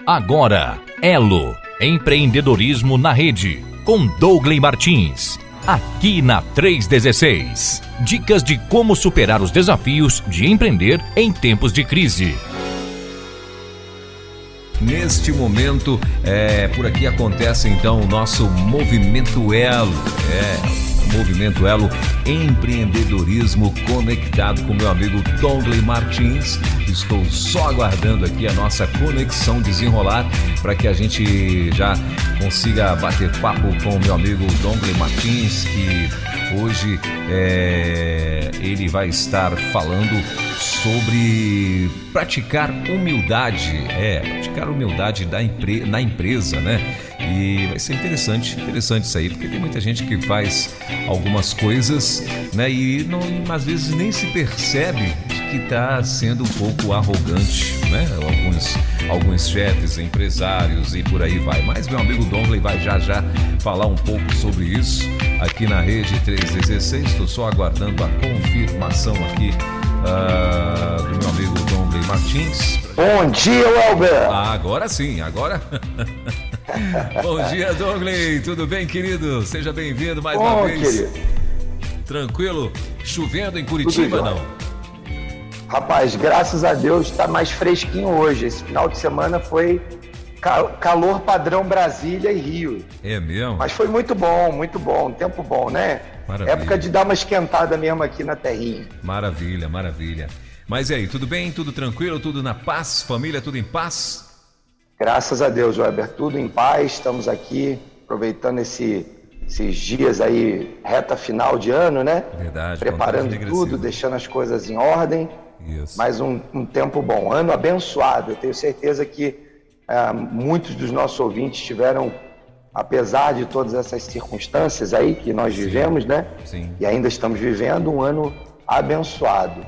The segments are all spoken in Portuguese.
Agora, Elo, empreendedorismo na rede, com Douglas Martins, aqui na 316. Dicas de como superar os desafios de empreender em tempos de crise. Neste momento, por aqui acontece então o nosso Movimento Elo. Movimento Elo, empreendedorismo conectado com meu amigo Douglas Martins. Estou só aguardando aqui a nossa conexão desenrolar para que a gente já consiga bater papo com o meu amigo Douglas Martins, que hoje ele vai estar falando sobre praticar humildade, praticar humildade na empresa, né? E vai ser interessante isso aí, porque tem muita gente que faz algumas coisas, né? E não, às vezes nem se percebe de que está sendo um pouco arrogante, né? Alguns chefes, empresários e por aí vai. Mas meu amigo Douglas vai já falar um pouco sobre isso aqui na Rede 316. Estou só aguardando a confirmação aqui do meu amigo Douglas Martins. Bom dia, Welber! Agora sim, agora... Bom dia, Douglas, tudo bem, querido? Seja bem-vindo mais uma vez. Querido. Tranquilo? Chovendo em Curitiba, não? Rapaz, graças a Deus está mais fresquinho hoje. Esse final de semana foi calor padrão Brasília e Rio. É mesmo? Mas foi muito bom, tempo bom, né? Maravilha. Época de dar uma esquentada mesmo aqui na terrinha. Maravilha. Mas e aí, tudo bem? Tudo tranquilo? Tudo na paz? Família, tudo em paz? Graças a Deus, Weber, tudo em paz. Estamos aqui aproveitando esses dias aí, reta final de ano, né? Verdade. Preparando tudo, deixando as coisas em ordem. Isso. Mais um tempo bom, ano abençoado. Eu tenho certeza que muitos dos nossos ouvintes tiveram, apesar de todas essas circunstâncias aí que nós vivemos, né? Sim. E ainda estamos vivendo um ano abençoado.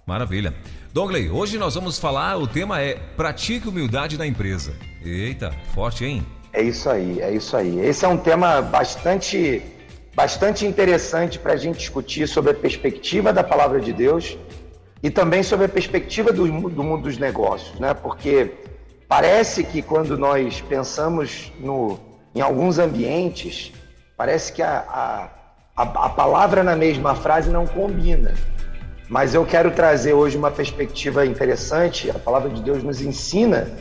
Maravilha. Douglas, hoje nós vamos falar, o tema é pratique humildade na empresa. Eita, forte, hein? É isso aí. Esse é um tema bastante interessante para a gente discutir sobre a perspectiva da Palavra de Deus e também sobre a perspectiva do mundo dos negócios, né? Porque parece que quando nós pensamos em alguns ambientes, parece que a palavra na mesma frase não combina. Mas eu quero trazer hoje uma perspectiva interessante. A Palavra de Deus nos ensina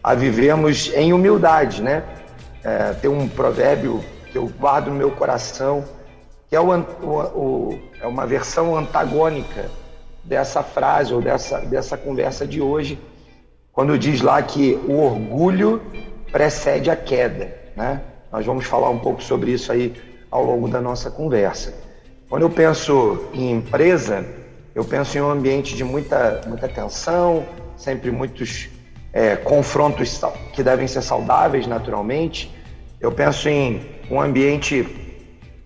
a vivermos em humildade, né? Tem um provérbio que eu guardo no meu coração, que é uma versão antagônica dessa frase ou dessa conversa de hoje, quando diz lá que o orgulho precede a queda, né? Nós vamos falar um pouco sobre isso aí ao longo da nossa conversa. Quando eu penso em empresa, eu penso em um ambiente de muita tensão, sempre muitos confrontos que devem ser saudáveis naturalmente. Eu penso em um ambiente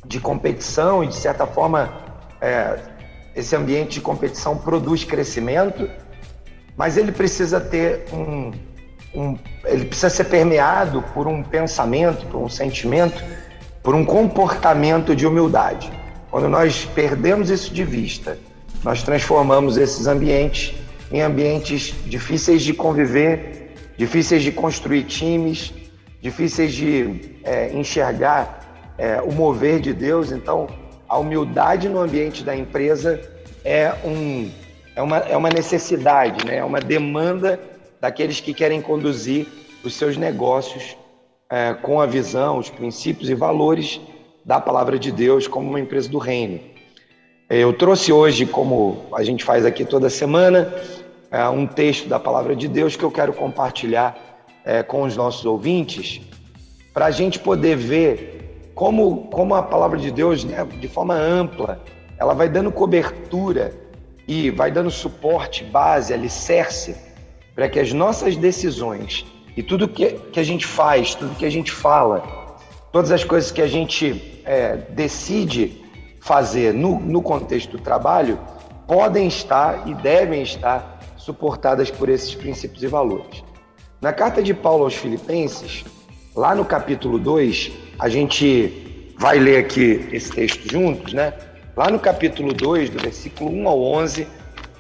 de competição e, de certa forma, esse ambiente de competição produz crescimento, mas ele precisa ter ele precisa ser permeado por um pensamento, por um sentimento, por um comportamento de humildade. Quando nós perdemos isso de vista, nós transformamos esses ambientes em ambientes difíceis de conviver, difíceis de construir times, difíceis de enxergar o mover de Deus. Então, a humildade no ambiente da empresa é uma necessidade, né? É uma demanda daqueles que querem conduzir os seus negócios com a visão, os princípios e valores da Palavra de Deus como uma empresa do reino. Eu trouxe hoje, como a gente faz aqui toda semana, um texto da Palavra de Deus que eu quero compartilhar com os nossos ouvintes, para a gente poder ver como a Palavra de Deus, né, de forma ampla, ela vai dando cobertura e vai dando suporte, base, alicerce, para que as nossas decisões e tudo que a gente faz, tudo que a gente fala, todas as coisas que a gente decide fazer no contexto do trabalho, podem estar e devem estar suportadas por esses princípios e valores. Na carta de Paulo aos Filipenses, lá no capítulo 2, a gente vai ler aqui esse texto juntos, né? Lá no capítulo 2, do versículo 1 ao 11,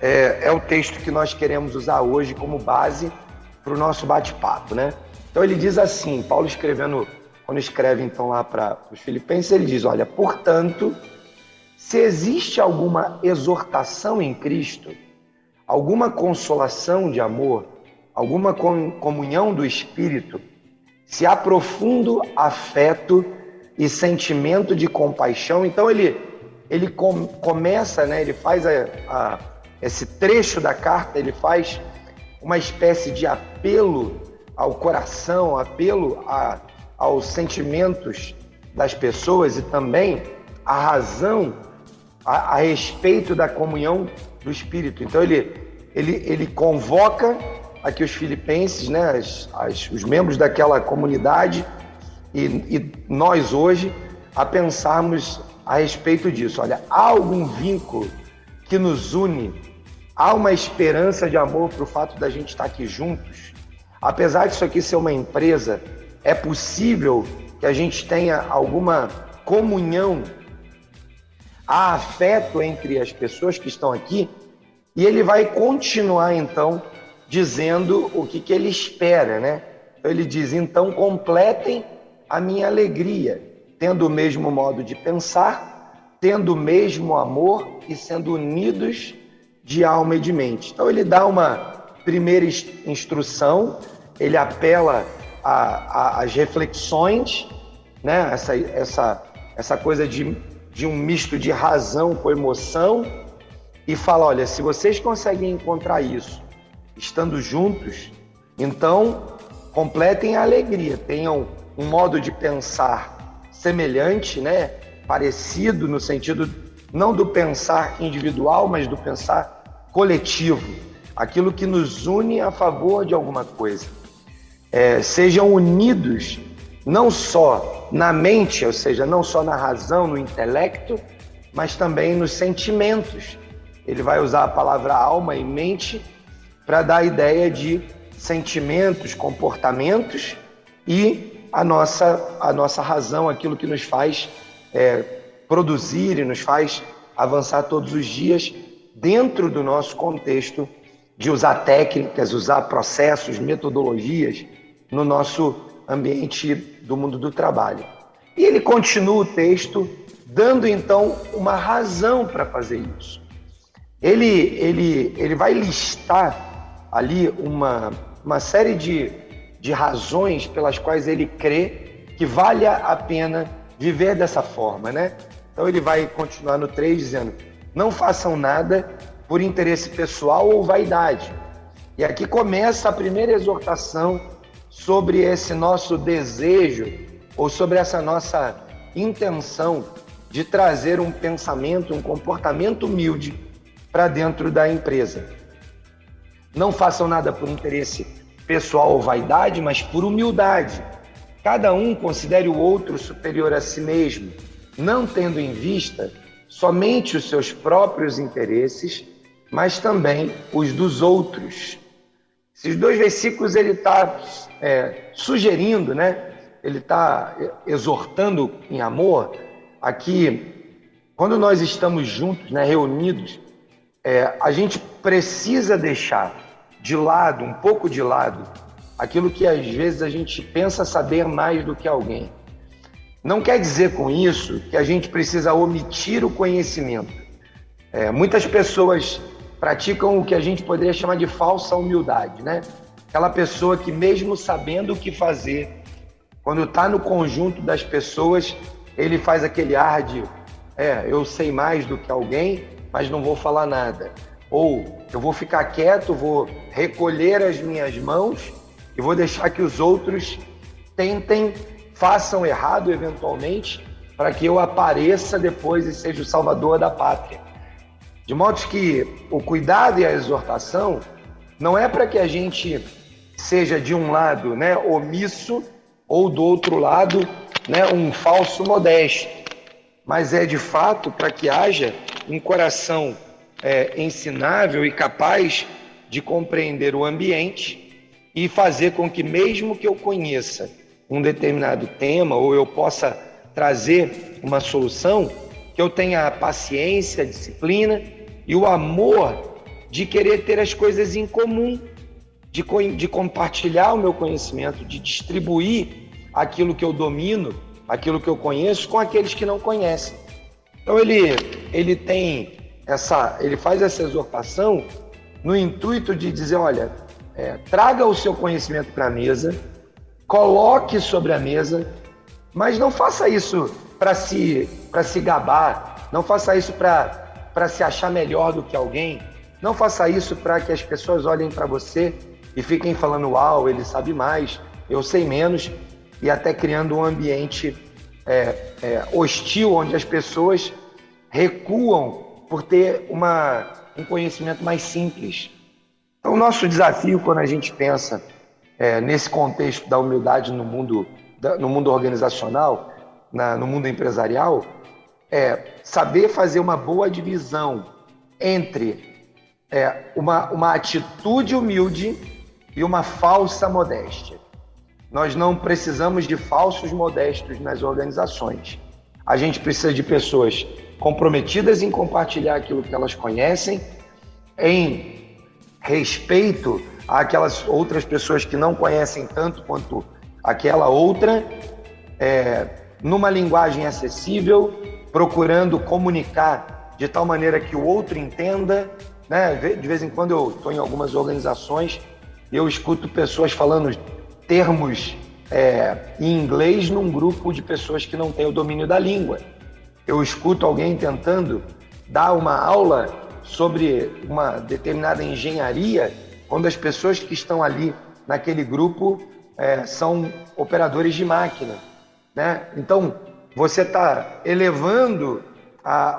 é o texto que nós queremos usar hoje como base para o nosso bate-papo, né? Então ele diz assim, Paulo escrevendo, quando escreve então lá para os Filipenses, ele diz, olha, portanto, se existe alguma exortação em Cristo, alguma consolação de amor, alguma comunhão do Espírito, se há profundo afeto e sentimento de compaixão, então ele começa, né, ele faz esse trecho da carta, ele faz uma espécie de apelo ao coração, apelo aos sentimentos das pessoas e também a razão a respeito da comunhão do Espírito. Então ele convoca aqui os filipenses, né, os membros daquela comunidade e nós hoje a pensarmos a respeito disso. Olha, há algum vínculo que nos une, há uma esperança de amor para o fato da gente estar aqui juntos. Apesar disso aqui ser uma empresa, é possível que a gente tenha alguma comunhão, há afeto entre as pessoas que estão aqui, e ele vai continuar então dizendo o que ele espera, né? Então ele diz, então completem a minha alegria, tendo o mesmo modo de pensar, tendo o mesmo amor e sendo unidos de alma e de mente. Então ele dá uma primeira instrução, ele apela às reflexões, né? Essa coisa de um misto de razão com emoção, e fala, olha, se vocês conseguem encontrar isso estando juntos, então completem a alegria, tenham um modo de pensar semelhante, né? Parecido no sentido não do pensar individual, mas do pensar coletivo, aquilo que nos une a favor de alguma coisa. Sejam unidos não só na mente, ou seja, não só na razão, no intelecto, mas também nos sentimentos. Ele vai usar a palavra alma e mente para dar a ideia de sentimentos, comportamentos e a nossa razão, aquilo que nos faz produzir e nos faz avançar todos os dias dentro do nosso contexto de usar técnicas, usar processos, metodologias no nosso ambiente do mundo do trabalho. E ele continua o texto dando então uma razão para fazer isso. Ele vai listar ali uma série de razões pelas quais ele crê que vale a pena viver dessa forma, né? Então ele vai continuar no 3 dizendo, não façam nada por interesse pessoal ou vaidade. E aqui começa a primeira exortação sobre esse nosso desejo ou sobre essa nossa intenção de trazer um pensamento, um comportamento humilde para dentro da empresa. Não façam nada por interesse pessoal ou vaidade, mas por humildade. Cada um considere o outro superior a si mesmo, não tendo em vista somente os seus próprios interesses, mas também os dos outros. Esses 2 versículos ele está sugerindo, né? Ele está exortando em amor. Aqui, quando nós estamos juntos, né, reunidos, a gente precisa deixar de lado, um pouco de lado, aquilo que às vezes a gente pensa saber mais do que alguém. Não quer dizer com isso que a gente precisa omitir o conhecimento. Muitas pessoas praticam o que a gente poderia chamar de falsa humildade, né? Aquela pessoa que mesmo sabendo o que fazer, quando está no conjunto das pessoas, ele faz aquele ar de eu sei mais do que alguém, mas não vou falar nada. Ou eu vou ficar quieto, vou recolher as minhas mãos e vou deixar que os outros façam errado eventualmente, para que eu apareça depois e seja o salvador da pátria. De modo que o cuidado e a exortação não é para que a gente seja de um lado, né, omisso, ou do outro lado, né, um falso modesto, mas é de fato para que haja um coração ensinável e capaz de compreender o ambiente e fazer com que, mesmo que eu conheça um determinado tema ou eu possa trazer uma solução, que eu tenha a paciência, a disciplina e o amor de querer ter as coisas em comum, de compartilhar o meu conhecimento, de distribuir aquilo que eu domino, aquilo que eu conheço, com aqueles que não conhecem. Então ele faz essa exortação no intuito de dizer, olha, traga o seu conhecimento para a mesa, coloque sobre a mesa, mas não faça isso para se gabar, não faça isso para se achar melhor do que alguém, não faça isso para que as pessoas olhem para você e fiquem falando, uau, ele sabe mais, eu sei menos, e até criando um ambiente hostil, onde as pessoas recuam por ter um conhecimento mais simples. Então, o nosso desafio, quando a gente pensa nesse contexto da humildade no mundo organizacional, no mundo empresarial, é saber fazer uma boa divisão entre uma atitude humilde e uma falsa modéstia. Nós não precisamos de falsos modestos nas organizações. A gente precisa de pessoas comprometidas em compartilhar aquilo que elas conhecem, em respeito àquelas outras pessoas que não conhecem tanto quanto aquela outra, numa linguagem acessível, procurando comunicar de tal maneira que o outro entenda, né? De vez em quando eu estou em algumas organizações e eu escuto pessoas falando termos em inglês num grupo de pessoas que não têm o domínio da língua. Eu escuto alguém tentando dar uma aula sobre uma determinada engenharia, quando as pessoas que estão ali naquele grupo são operadores de máquina, né? Então, você está elevando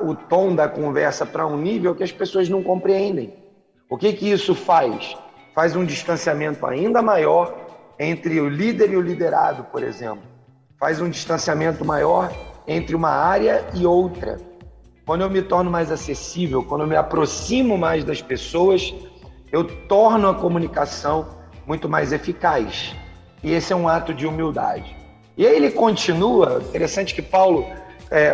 o tom da conversa para um nível que as pessoas não compreendem. O que isso faz? Faz um distanciamento ainda maior entre o líder e o liderado, por exemplo. Faz um distanciamento maior entre uma área e outra. Quando eu me torno mais acessível, quando eu me aproximo mais das pessoas, eu torno a comunicação muito mais eficaz. E esse é um ato de humildade. E aí ele continua, interessante que Paulo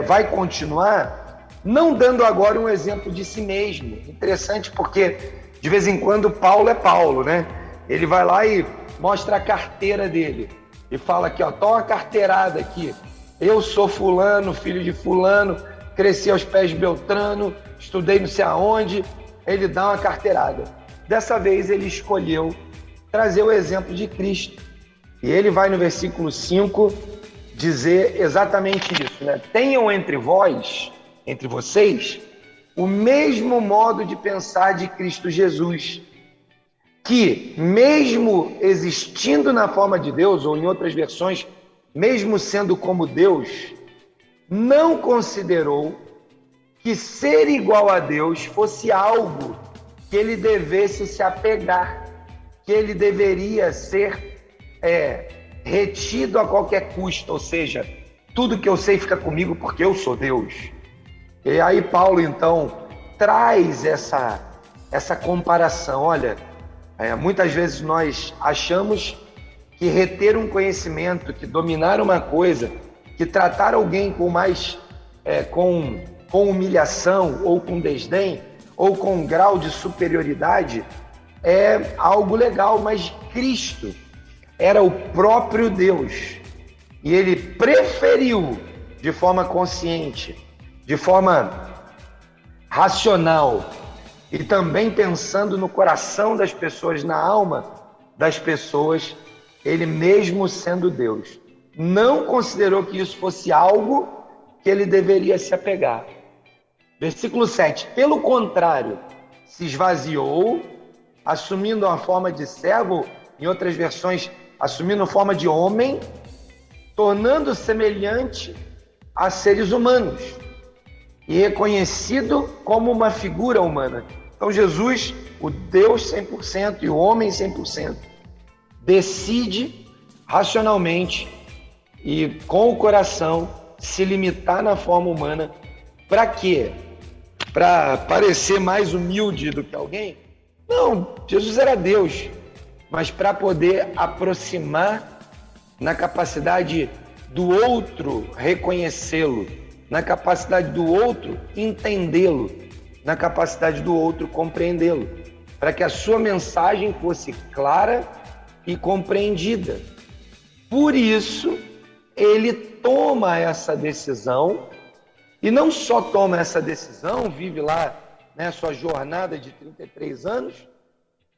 vai continuar, não dando agora um exemplo de si mesmo. Interessante porque, de vez em quando, Paulo é Paulo, né? Ele vai lá e mostra a carteira dele. E fala aqui, ó, toma uma carteirada aqui. Eu sou fulano, filho de fulano, cresci aos pés de Beltrano, estudei não sei aonde. Ele dá uma carteirada. Dessa vez ele escolheu trazer o exemplo de Cristo. E ele vai no versículo 5 dizer exatamente isso, né? Tenham entre vocês, o mesmo modo de pensar de Cristo Jesus, que mesmo existindo na forma de Deus, ou em outras versões, mesmo sendo como Deus, não considerou que ser igual a Deus fosse algo que ele devesse se apegar, que ele deveria ser retido a qualquer custo, ou seja, tudo que eu sei fica comigo porque eu sou Deus. E aí Paulo, então, traz essa comparação. Olha, muitas vezes nós achamos que reter um conhecimento, que dominar uma coisa, que tratar alguém com humilhação ou com desdém, ou com um grau de superioridade, é algo legal, mas Cristo era o próprio Deus. E ele preferiu, de forma consciente, de forma racional, e também pensando no coração das pessoas, na alma das pessoas, ele mesmo sendo Deus, não considerou que isso fosse algo que ele deveria se apegar. Versículo 7. Pelo contrário, se esvaziou, assumindo a forma de servo, em outras versões, assumindo a forma de homem, tornando semelhante a seres humanos e reconhecido como uma figura humana. Então Jesus, o Deus 100% e o homem 100%, decide racionalmente e com o coração se limitar na forma humana. Para quê? Para parecer mais humilde do que alguém? Não, Jesus era Deus, mas para poder aproximar na capacidade do outro reconhecê-lo, na capacidade do outro entendê-lo, na capacidade do outro compreendê-lo. para que a sua mensagem fosse clara e compreendida. Por isso, ele toma essa decisão, e não só toma essa decisão, vive lá, né, sua jornada de 33 anos,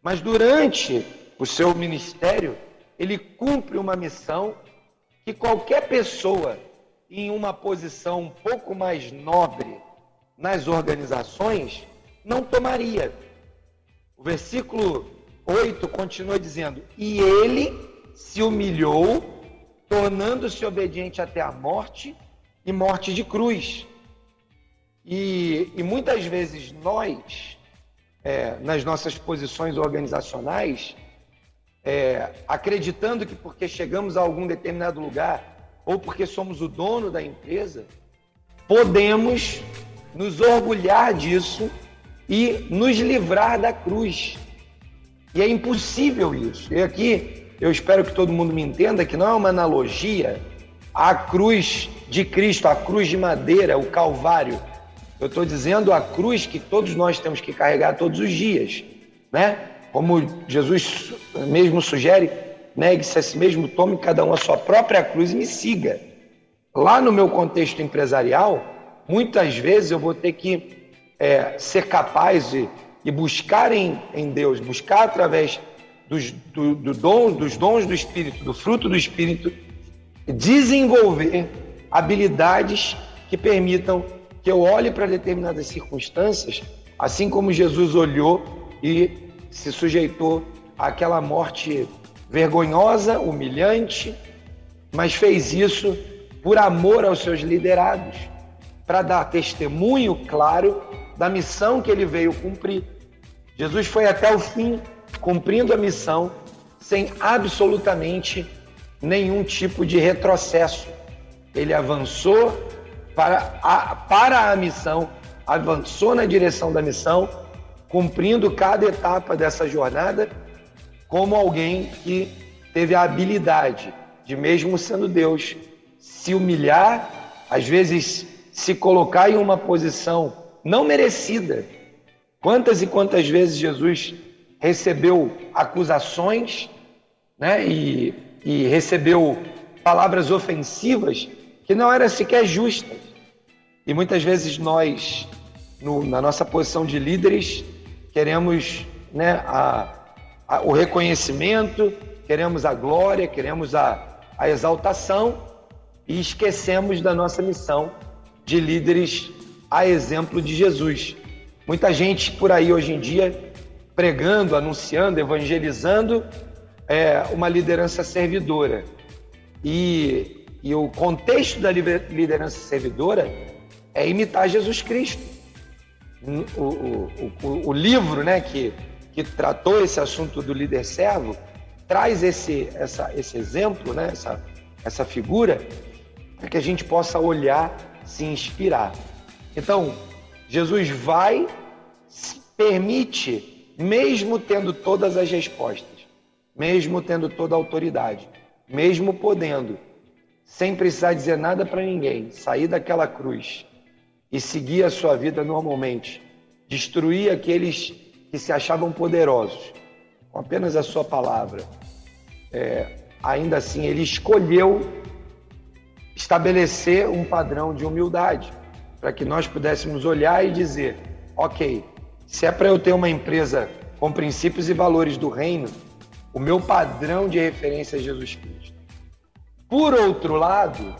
mas durante o seu ministério, ele cumpre uma missão que qualquer pessoa em uma posição um pouco mais nobre nas organizações não tomaria. O versículo 8 continua dizendo: e ele se humilhou, tornando-se obediente até a morte, e morte de cruz. E muitas vezes nós, nas nossas posições organizacionais, acreditando que porque chegamos a algum determinado lugar, ou porque somos o dono da empresa, podemos nos orgulhar disso e nos livrar da cruz. E é impossível isso. E aqui eu espero que todo mundo me entenda que não é uma analogia à cruz de Cristo, à cruz de madeira, o Calvário. Eu estou dizendo a cruz que todos nós temos que carregar todos os dias, né? Como Jesus mesmo sugere, negue-se a si mesmo, tome cada um a sua própria cruz e me siga. Lá no meu contexto empresarial, muitas vezes eu vou ter que ser capaz de buscar em Deus, buscar através dos dons do Espírito, do fruto do Espírito, desenvolver habilidades que permitam que eu olhe para determinadas circunstâncias, assim como Jesus olhou e se sujeitou àquela morte vergonhosa, humilhante, mas fez isso por amor aos seus liderados, para dar testemunho claro da missão que ele veio cumprir. Jesus foi até o fim, cumprindo a missão, sem absolutamente nenhum tipo de retrocesso. Ele avançou para a missão, avançou na direção da missão, cumprindo cada etapa dessa jornada, como alguém que teve a habilidade de, mesmo sendo Deus, se humilhar, às vezes se colocar em uma posição não merecida. Quantas e quantas vezes Jesus recebeu acusações, né, e recebeu palavras ofensivas que não eram sequer justas. E muitas vezes nós, na nossa posição de líderes, queremos, né, o reconhecimento, queremos a glória, queremos a exaltação e esquecemos da nossa missão de líderes a exemplo de Jesus. Muita gente por aí hoje em dia pregando, anunciando, evangelizando uma liderança servidora. E o contexto da liderança servidora é imitar Jesus Cristo. O livro, né, que tratou esse assunto do líder servo, traz esse exemplo, né, essa figura, para que a gente possa olhar, se inspirar. Então, Jesus permite, mesmo tendo todas as respostas, mesmo tendo toda a autoridade, mesmo podendo, sem precisar dizer nada para ninguém, sair daquela cruz e seguir a sua vida normalmente, destruir aqueles que se achavam poderosos, com apenas a sua palavra. Ainda assim, ele escolheu estabelecer um padrão de humildade, para que nós pudéssemos olhar e dizer: ok, se é para eu ter uma empresa com princípios e valores do reino, o meu padrão de referência é Jesus Cristo. Por outro lado,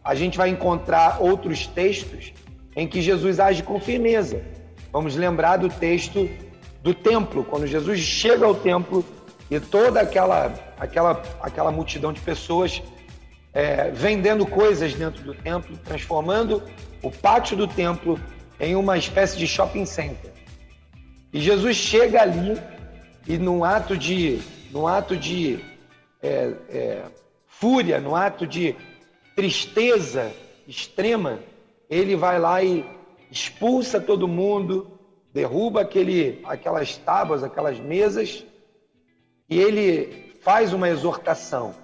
a gente vai encontrar outros textos em que Jesus age com firmeza. Vamos lembrar do texto do templo, quando Jesus chega ao templo e toda aquela multidão de pessoas vendendo coisas dentro do templo, transformando o pátio do templo em uma espécie de shopping center. E Jesus chega ali e num ato de fúria, num ato de tristeza extrema, ele vai lá e expulsa todo mundo, derruba aquelas tábuas, aquelas mesas, e ele faz uma exortação.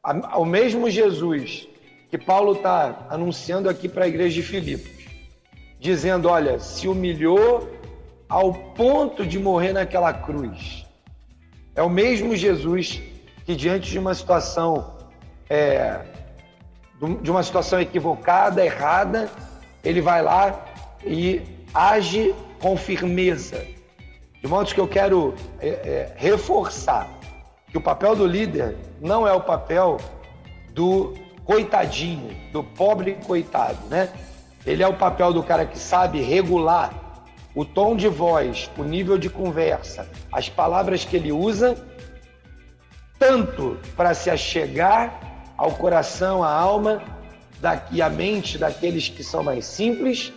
Ao mesmo Jesus que Paulo está anunciando aqui para a igreja de Filipos, dizendo: olha, se humilhou ao ponto de morrer naquela cruz. É o mesmo Jesus que, diante de uma situação equivocada, errada, ele vai lá e age com firmeza. De modo que eu quero reforçar que o papel do líder não é o papel do coitadinho, do pobre coitado, né? Ele é o papel do cara que sabe regular o tom de voz, o nível de conversa, as palavras que ele usa, tanto para se achegar ao coração, à alma e à mente daqueles que são mais simples,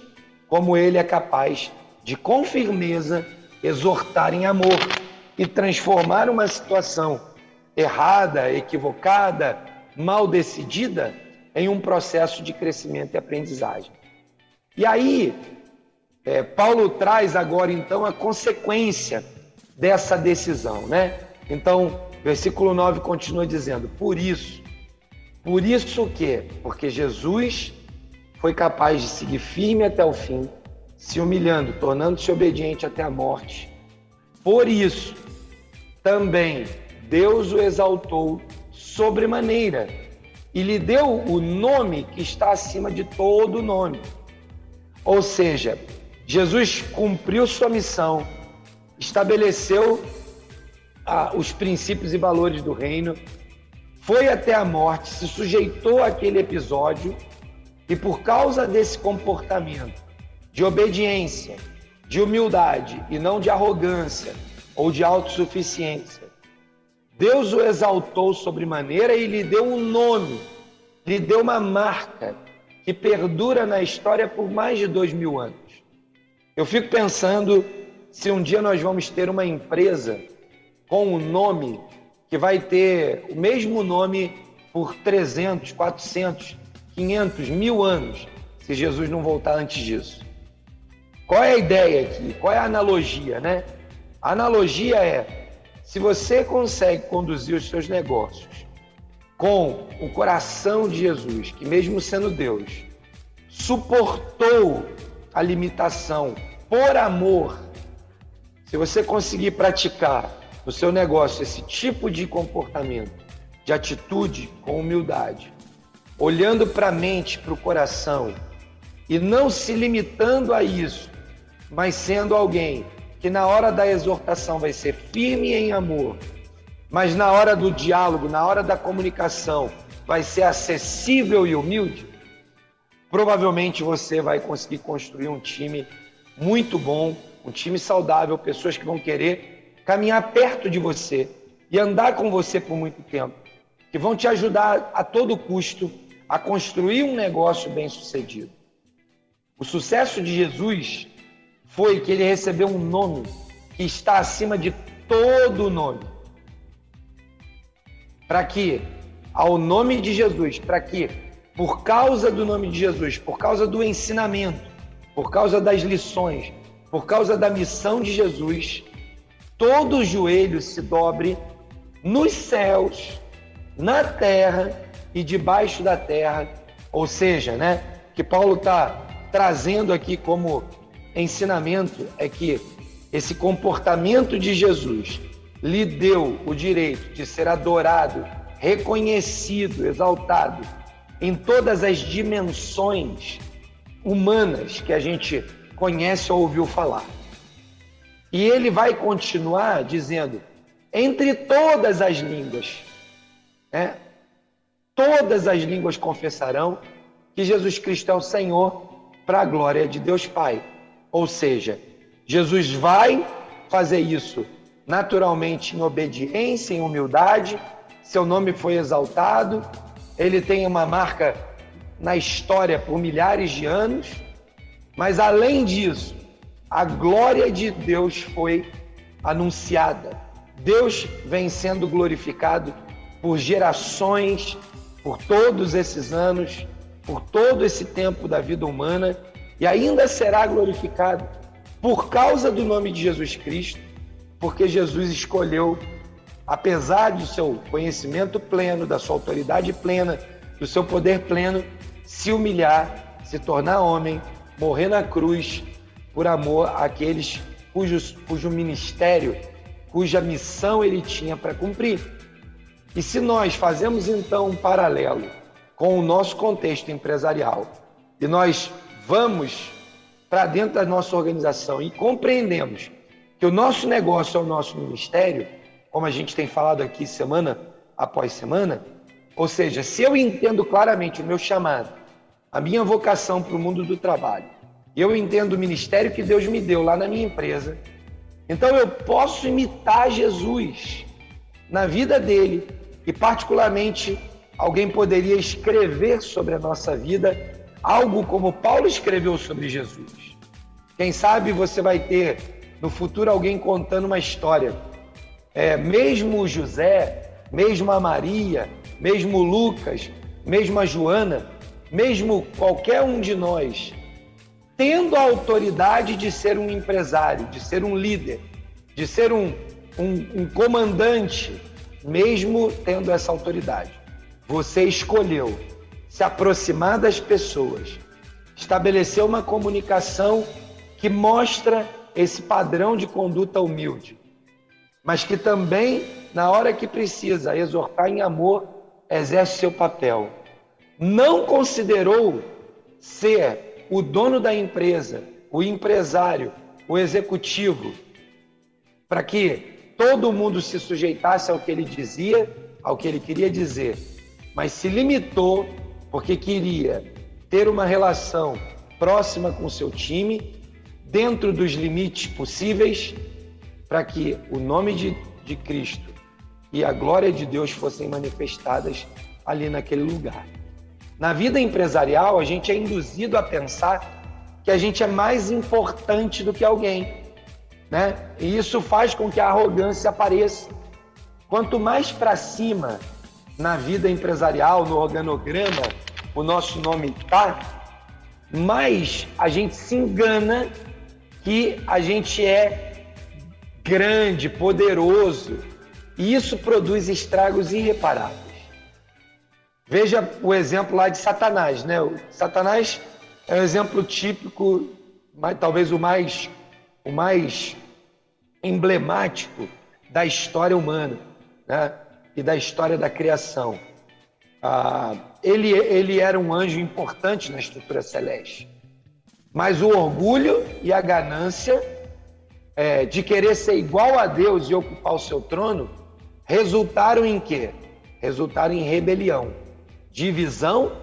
como ele é capaz de, com firmeza, exortar em amor e transformar uma situação errada, equivocada, mal decidida, em um processo de crescimento e aprendizagem. E aí, Paulo traz agora, então, a consequência dessa decisão, né? Então, versículo 9 continua dizendo, por isso o quê? Porque Jesus foi capaz de seguir firme até o fim, se humilhando, tornando-se obediente até a morte. Por isso, também Deus o exaltou sobremaneira e lhe deu o nome que está acima de todo nome. Ou seja, Jesus cumpriu sua missão, estabeleceu os princípios e valores do reino, foi até a morte, se sujeitou àquele episódio e por causa desse comportamento de obediência, de humildade e não de arrogância ou de autossuficiência, Deus o exaltou sobremaneira e lhe deu um nome, lhe deu uma marca que perdura na história por mais de 2000 anos. Eu fico pensando se um dia nós vamos ter uma empresa com um nome que vai ter o mesmo nome por 300, 400, 500, 1000 anos, se Jesus não voltar antes disso. Qual é a ideia aqui? Qual é a analogia, né? A analogia é, se você consegue conduzir os seus negócios com o coração de Jesus, que mesmo sendo Deus, suportou a limitação por amor, se você conseguir praticar no seu negócio esse tipo de comportamento, de atitude com humildade, olhando para a mente, para o coração, e não se limitando a isso, mas sendo alguém que na hora da exortação vai ser firme em amor, mas na hora do diálogo, na hora da comunicação, vai ser acessível e humilde, provavelmente você vai conseguir construir um time muito bom, um time saudável, pessoas que vão querer caminhar perto de você e andar com você por muito tempo, que vão te ajudar a todo custo a construir um negócio bem-sucedido. O sucesso de Jesus foi que ele recebeu um nome que está acima de todo nome. Para que, ao nome de Jesus, para que, por causa do nome de Jesus, por causa do ensinamento, por causa das lições, por causa da missão de Jesus, todo joelho se dobre nos céus, na terra e debaixo da terra. Ou seja, né, que Paulo está trazendo aqui como ensinamento é que esse comportamento de Jesus lhe deu o direito de ser adorado, reconhecido, exaltado em todas as dimensões humanas que a gente conhece ou ouviu falar. E ele vai continuar dizendo, entre todas as línguas, né? Todas as línguas confessarão que Jesus Cristo é o Senhor, para a glória de Deus Pai. Ou seja, Jesus vai fazer isso naturalmente em obediência, em humildade, seu nome foi exaltado, ele tem uma marca na história por milhares de anos, mas além disso, a glória de Deus foi anunciada. Deus vem sendo glorificado por gerações, por todos esses anos, por todo esse tempo da vida humana, e ainda será glorificado por causa do nome de Jesus Cristo, porque Jesus escolheu, apesar do seu conhecimento pleno, da sua autoridade plena, do seu poder pleno, se humilhar, se tornar homem, morrer na cruz, por amor àqueles cujo ministério, cuja missão ele tinha para cumprir. E se nós fazemos então um paralelo com o nosso contexto empresarial e nós vamos para dentro da nossa organização e compreendemos que o nosso negócio é o nosso ministério, como a gente tem falado aqui semana após semana, ou seja, se eu entendo claramente o meu chamado, a minha vocação para o mundo do trabalho, eu entendo o ministério que Deus me deu lá na minha empresa, então eu posso imitar Jesus na vida dele e particularmente alguém poderia escrever sobre a nossa vida algo como Paulo escreveu sobre Jesus. Quem sabe você vai ter no futuro alguém contando uma história. Mesmo o José, mesmo a Maria, mesmo o Lucas, mesmo a Joana, mesmo qualquer um de nós, tendo a autoridade de ser um empresário, de ser um líder, de ser um comandante, mesmo tendo essa autoridade, você escolheu se aproximar das pessoas, estabelecer uma comunicação que mostra esse padrão de conduta humilde, mas que também, na hora que precisa exortar em amor, exerce seu papel. Não considerou ser o dono da empresa, o empresário, o executivo, para que todo mundo se sujeitasse ao que ele dizia, ao que ele queria dizer, mas se limitou porque queria ter uma relação próxima com o seu time, dentro dos limites possíveis, para que o nome de Cristo e a glória de Deus fossem manifestadas ali naquele lugar. Na vida empresarial, a gente é induzido a pensar que a gente é mais importante do que alguém, né? E isso faz com que a arrogância apareça. Quanto mais para cima na vida empresarial, no organograma, o nosso nome está, mais a gente se engana que a gente é grande, poderoso, e isso produz estragos irreparáveis. Veja o exemplo lá de Satanás, né? O Satanás é um exemplo típico, talvez o mais emblemático da história humana, né? E da história da criação. Ele era um anjo importante na estrutura celeste, mas o orgulho e a ganância de querer ser igual a Deus e ocupar o seu trono resultaram em quê? Resultaram em rebelião, divisão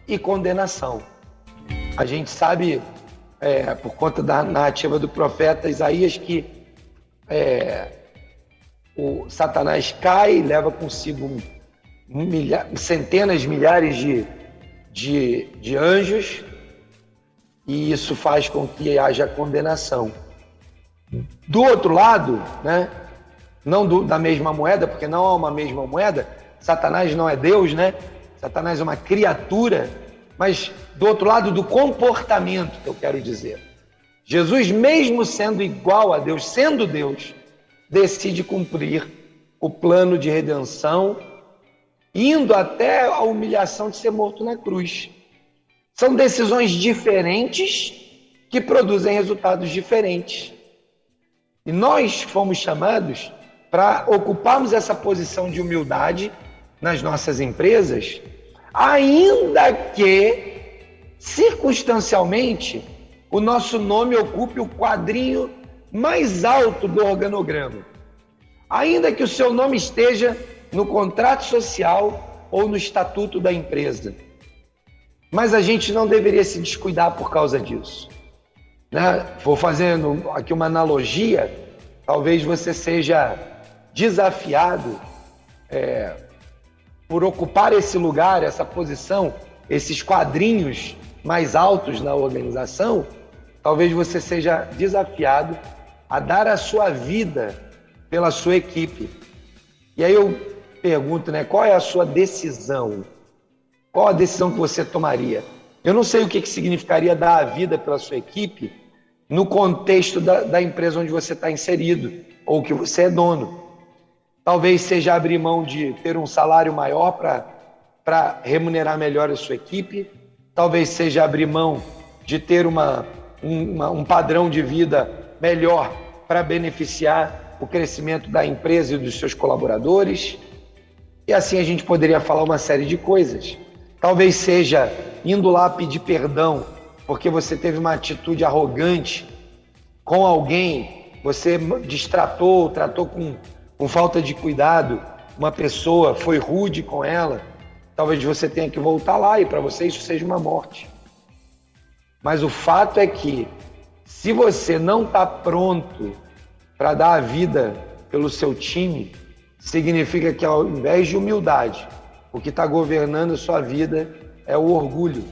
e condenação. A gente sabe, por conta da narrativa do profeta Isaías, que o Satanás cai, leva consigo centenas, milhares de anjos, e isso faz com que haja condenação. Do outro lado, né, não da mesma moeda, porque não há uma mesma moeda, Satanás não é Deus, né? Satanás é uma criatura, mas do outro lado do comportamento, que eu quero dizer. Jesus, mesmo sendo igual a Deus, sendo Deus, decide cumprir o plano de redenção, indo até a humilhação de ser morto na cruz. São decisões diferentes que produzem resultados diferentes. E nós fomos chamados para ocuparmos essa posição de humildade nas nossas empresas, ainda que, circunstancialmente, o nosso nome ocupe o quadrinho mais alto do organograma. Ainda que o seu nome esteja no contrato social ou no estatuto da empresa. Mas a gente não deveria se descuidar por causa disso, né? Vou fazendo aqui uma analogia, talvez você seja desafiado por ocupar esse lugar, essa posição, esses quadrinhos mais altos na organização, talvez você seja desafiado a dar a sua vida pela sua equipe. E aí eu pergunto, né, qual é a sua decisão? Qual a decisão que você tomaria? Eu não sei o que significaria dar a vida pela sua equipe no contexto da empresa onde você está inserido, ou que você é dono. Talvez seja abrir mão de ter um salário maior para remunerar melhor a sua equipe. Talvez seja abrir mão de ter um padrão de vida melhor para beneficiar o crescimento da empresa e dos seus colaboradores. E assim a gente poderia falar uma série de coisas. Talvez seja indo lá pedir perdão porque você teve uma atitude arrogante com alguém, você destratou, tratou com falta de cuidado uma pessoa, foi rude com ela. Talvez você tenha que voltar lá e para você isso seja uma morte. Mas o fato é que se você não está pronto para dar a vida pelo seu time, significa que ao invés de humildade, o que está governando a sua vida é o orgulho.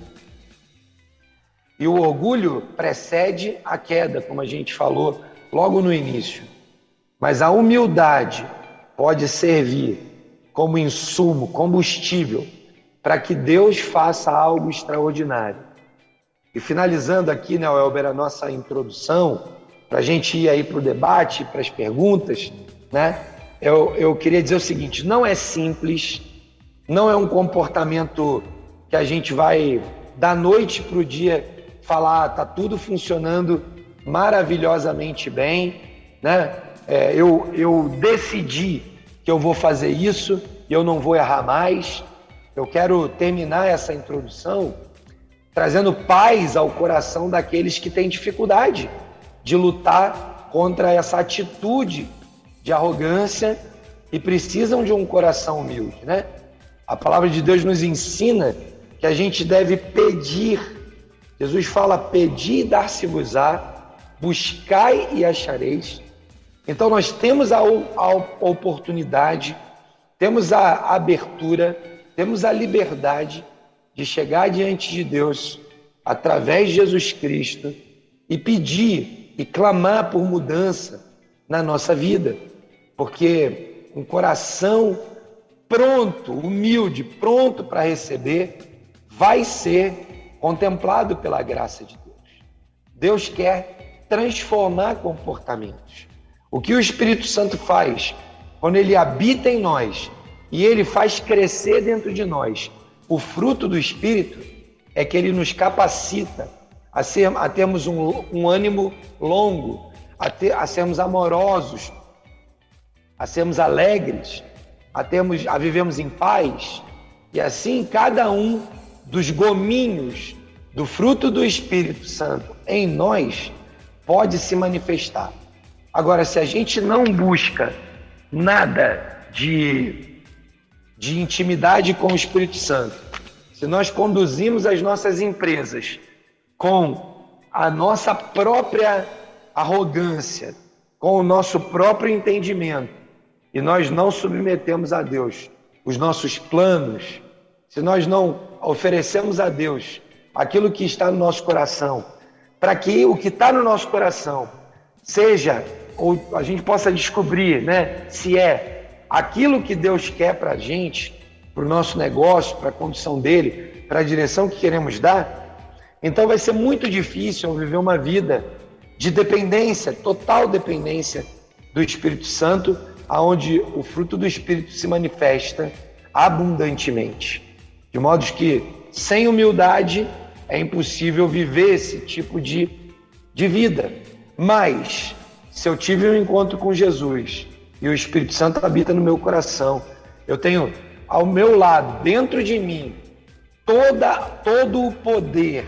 E o orgulho precede a queda, como a gente falou logo no início. Mas a humildade pode servir como insumo, combustível, para que Deus faça algo extraordinário. E finalizando aqui, né, Welber, a nossa introdução, para a gente ir aí para o debate, para as perguntas, né? Eu queria dizer o seguinte: não é simples, não é um comportamento que a gente vai da noite para o dia falar, tá tudo funcionando maravilhosamente bem, né? Eu decidi que eu vou fazer isso e eu não vou errar mais. Eu quero terminar essa introdução trazendo paz ao coração daqueles que têm dificuldade de lutar contra essa atitude de arrogância e precisam de um coração humilde, né? A palavra de Deus nos ensina que a gente deve pedir. Jesus fala: pedi e dar-se-vos-á, buscai e achareis. Então nós temos a oportunidade, temos a abertura, temos a liberdade de chegar diante de Deus através de Jesus Cristo e pedir e clamar por mudança na nossa vida, porque um coração pronto, humilde, pronto para receber, vai ser contemplado pela graça de Deus. Deus quer transformar comportamentos. O que o Espírito Santo faz quando ele habita em nós e ele faz crescer dentro de nós o fruto do Espírito, é que ele nos capacita a termos um ânimo longo, a sermos amorosos, a sermos alegres, a vivermos em paz. E assim cada um dos gominhos do fruto do Espírito Santo em nós pode se manifestar. Agora, se a gente não busca nada de intimidade com o Espírito Santo, se nós conduzimos as nossas empresas com a nossa própria arrogância, com o nosso próprio entendimento, e nós não submetemos a Deus os nossos planos, se nós não oferecemos a Deus aquilo que está no nosso coração, para que o que está no nosso coração seja, ou a gente possa descobrir, né, se é aquilo que Deus quer para a gente, para o nosso negócio, para a condição dele, para a direção que queremos dar, então vai ser muito difícil viver uma vida de dependência, total dependência do Espírito Santo, aonde o fruto do Espírito se manifesta abundantemente. De modo que, sem humildade, é impossível viver esse tipo de vida. Mas, se eu tive um encontro com Jesus e o Espírito Santo habita no meu coração, eu tenho ao meu lado, dentro de mim, todo o poder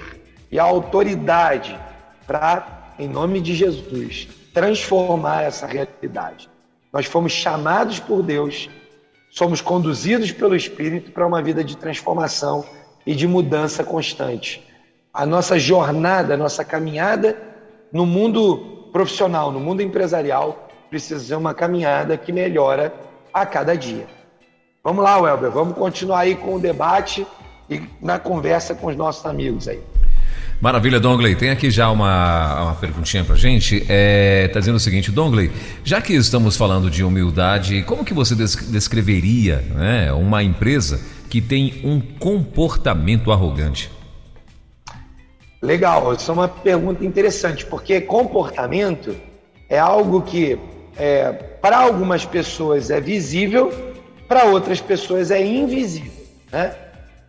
e a autoridade para, em nome de Jesus, transformar essa realidade. Nós fomos chamados por Deus, somos conduzidos pelo Espírito para uma vida de transformação e de mudança constante. A nossa jornada, a nossa caminhada no mundo profissional, no mundo empresarial, precisa ser uma caminhada que melhora a cada dia. Vamos lá, Welber, vamos continuar aí com o debate e na conversa com os nossos amigos aí. Maravilha, Dongley. Tem aqui já uma perguntinha pra gente. Tá dizendo o seguinte: Dongley, já que estamos falando de humildade, como que você descreveria, né, uma empresa que tem um comportamento arrogante? Legal, isso é uma pergunta interessante, porque comportamento é algo que para algumas pessoas é visível, para outras pessoas é invisível, né?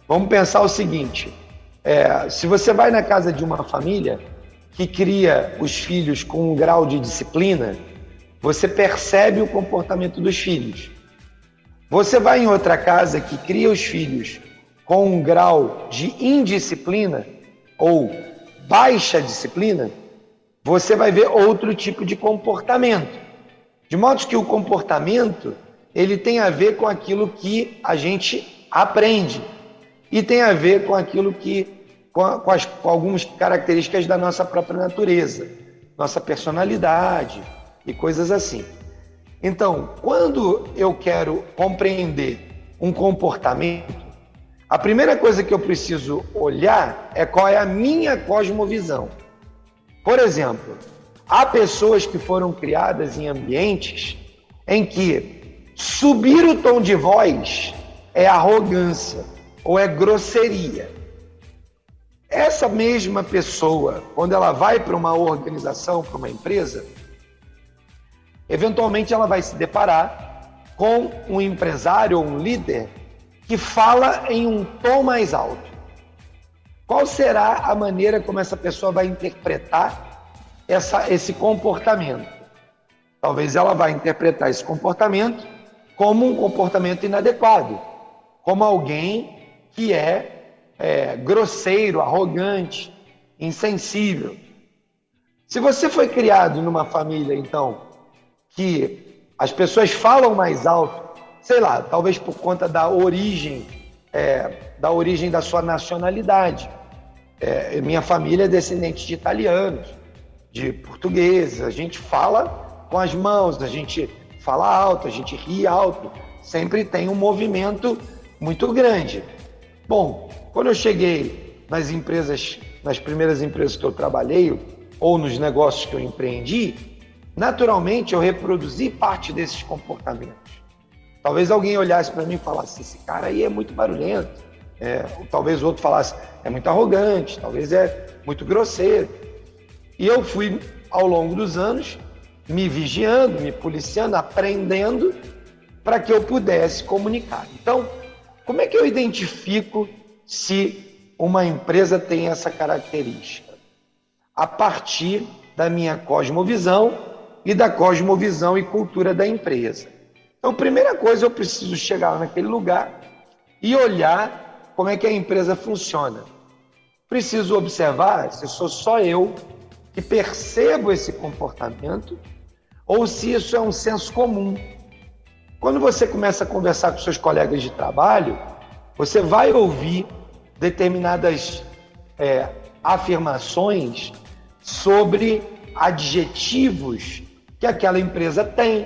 Vamos pensar o seguinte: se você vai na casa de uma família que cria os filhos com um grau de disciplina, você percebe o comportamento dos filhos. Você vai em outra casa que cria os filhos com um grau de indisciplina ou baixa disciplina, você vai ver outro tipo de comportamento. De modo que o comportamento, ele tem a ver com aquilo que a gente aprende e tem a ver com aquilo com algumas características da nossa própria natureza, nossa personalidade e coisas assim. Então, quando eu quero compreender um comportamento, a primeira coisa que eu preciso olhar é qual é a minha cosmovisão. Por exemplo, há pessoas que foram criadas em ambientes em que subir o tom de voz é arrogância ou é grosseria. Essa mesma pessoa, quando ela vai para uma organização, para uma empresa, eventualmente ela vai se deparar com um empresário ou um líder que fala em um tom mais alto. Qual será a maneira como essa pessoa vai interpretar esse comportamento? Talvez ela vai interpretar esse comportamento como um comportamento inadequado, como alguém que é grosseiro, arrogante, insensível. Se você foi criado numa família, então, que as pessoas falam mais alto, sei lá, talvez por conta da origem da sua nacionalidade. Minha família é descendente de italianos, de portugueses, a gente fala com as mãos, a gente fala alto, a gente ri alto, sempre tem um movimento muito grande. Bom, quando eu cheguei nas primeiras empresas que eu trabalhei, ou nos negócios que eu empreendi, naturalmente eu reproduzi parte desses comportamentos. Talvez alguém olhasse para mim e falasse, esse cara aí é muito barulhento. Talvez o outro falasse, é muito arrogante, talvez é muito grosseiro. E eu fui, ao longo dos anos, me vigiando, me policiando, aprendendo para que eu pudesse comunicar. Então, como é que eu identifico se uma empresa tem essa característica? A partir da minha cosmovisão e da cosmovisão e cultura da empresa. Então, primeira coisa, eu preciso chegar naquele lugar e olhar como é que a empresa funciona. Preciso observar se sou só eu que percebo esse comportamento ou se isso é um senso comum. Quando você começa a conversar com seus colegas de trabalho, você vai ouvir determinadas afirmações sobre adjetivos que aquela empresa tem.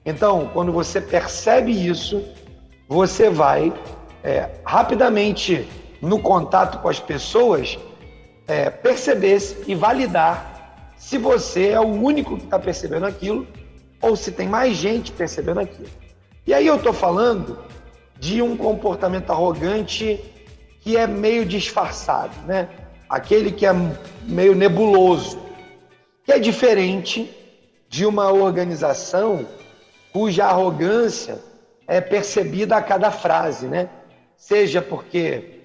Então, quando você percebe isso, você vai rapidamente, no contato com as pessoas, perceber e validar se você é o único que está percebendo aquilo ou se tem mais gente percebendo aquilo. E aí eu estou falando de um comportamento arrogante que é meio disfarçado, né? Aquele que é meio nebuloso, que é diferente de uma organização cuja arrogância é percebida a cada frase, né? Seja porque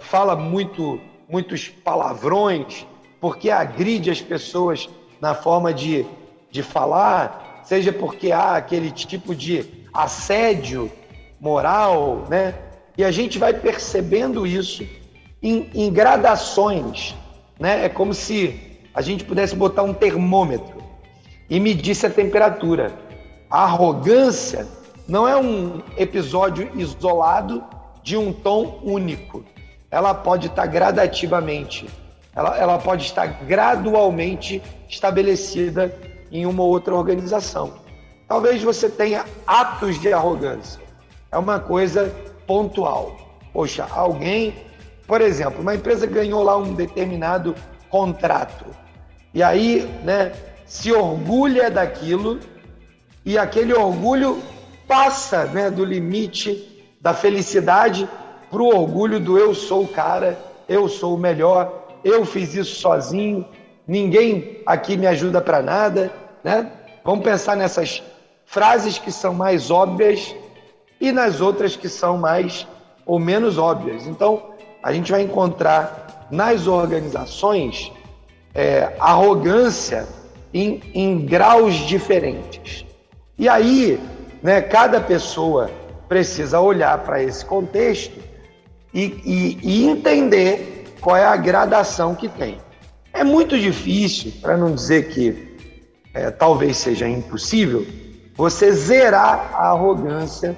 fala muitos palavrões, porque agride as pessoas na forma de falar, seja porque há aquele tipo de assédio moral, né? E a gente vai percebendo isso em gradações, né? É como se a gente pudesse botar um termômetro e medisse a temperatura. A arrogância não é um episódio isolado de um tom único. Ela pode estar gradativamente, ela pode estar gradualmente estabelecida em uma ou outra organização. Talvez você tenha atos de arrogância. É uma coisa pontual. Poxa, alguém, por exemplo, uma empresa ganhou lá um determinado contrato e aí, né, se orgulha daquilo e aquele orgulho passa, né, do limite da felicidade para o orgulho do eu sou o cara, eu sou o melhor, eu fiz isso sozinho, ninguém aqui me ajuda para nada, né? Vamos pensar nessas frases que são mais óbvias e nas outras que são mais ou menos óbvias. Então, a gente vai encontrar nas organizações arrogância em graus diferentes. E aí, né, cada pessoa precisa olhar para esse contexto e entender qual é a gradação que tem. É muito difícil, para não dizer que talvez seja impossível, você zerar a arrogância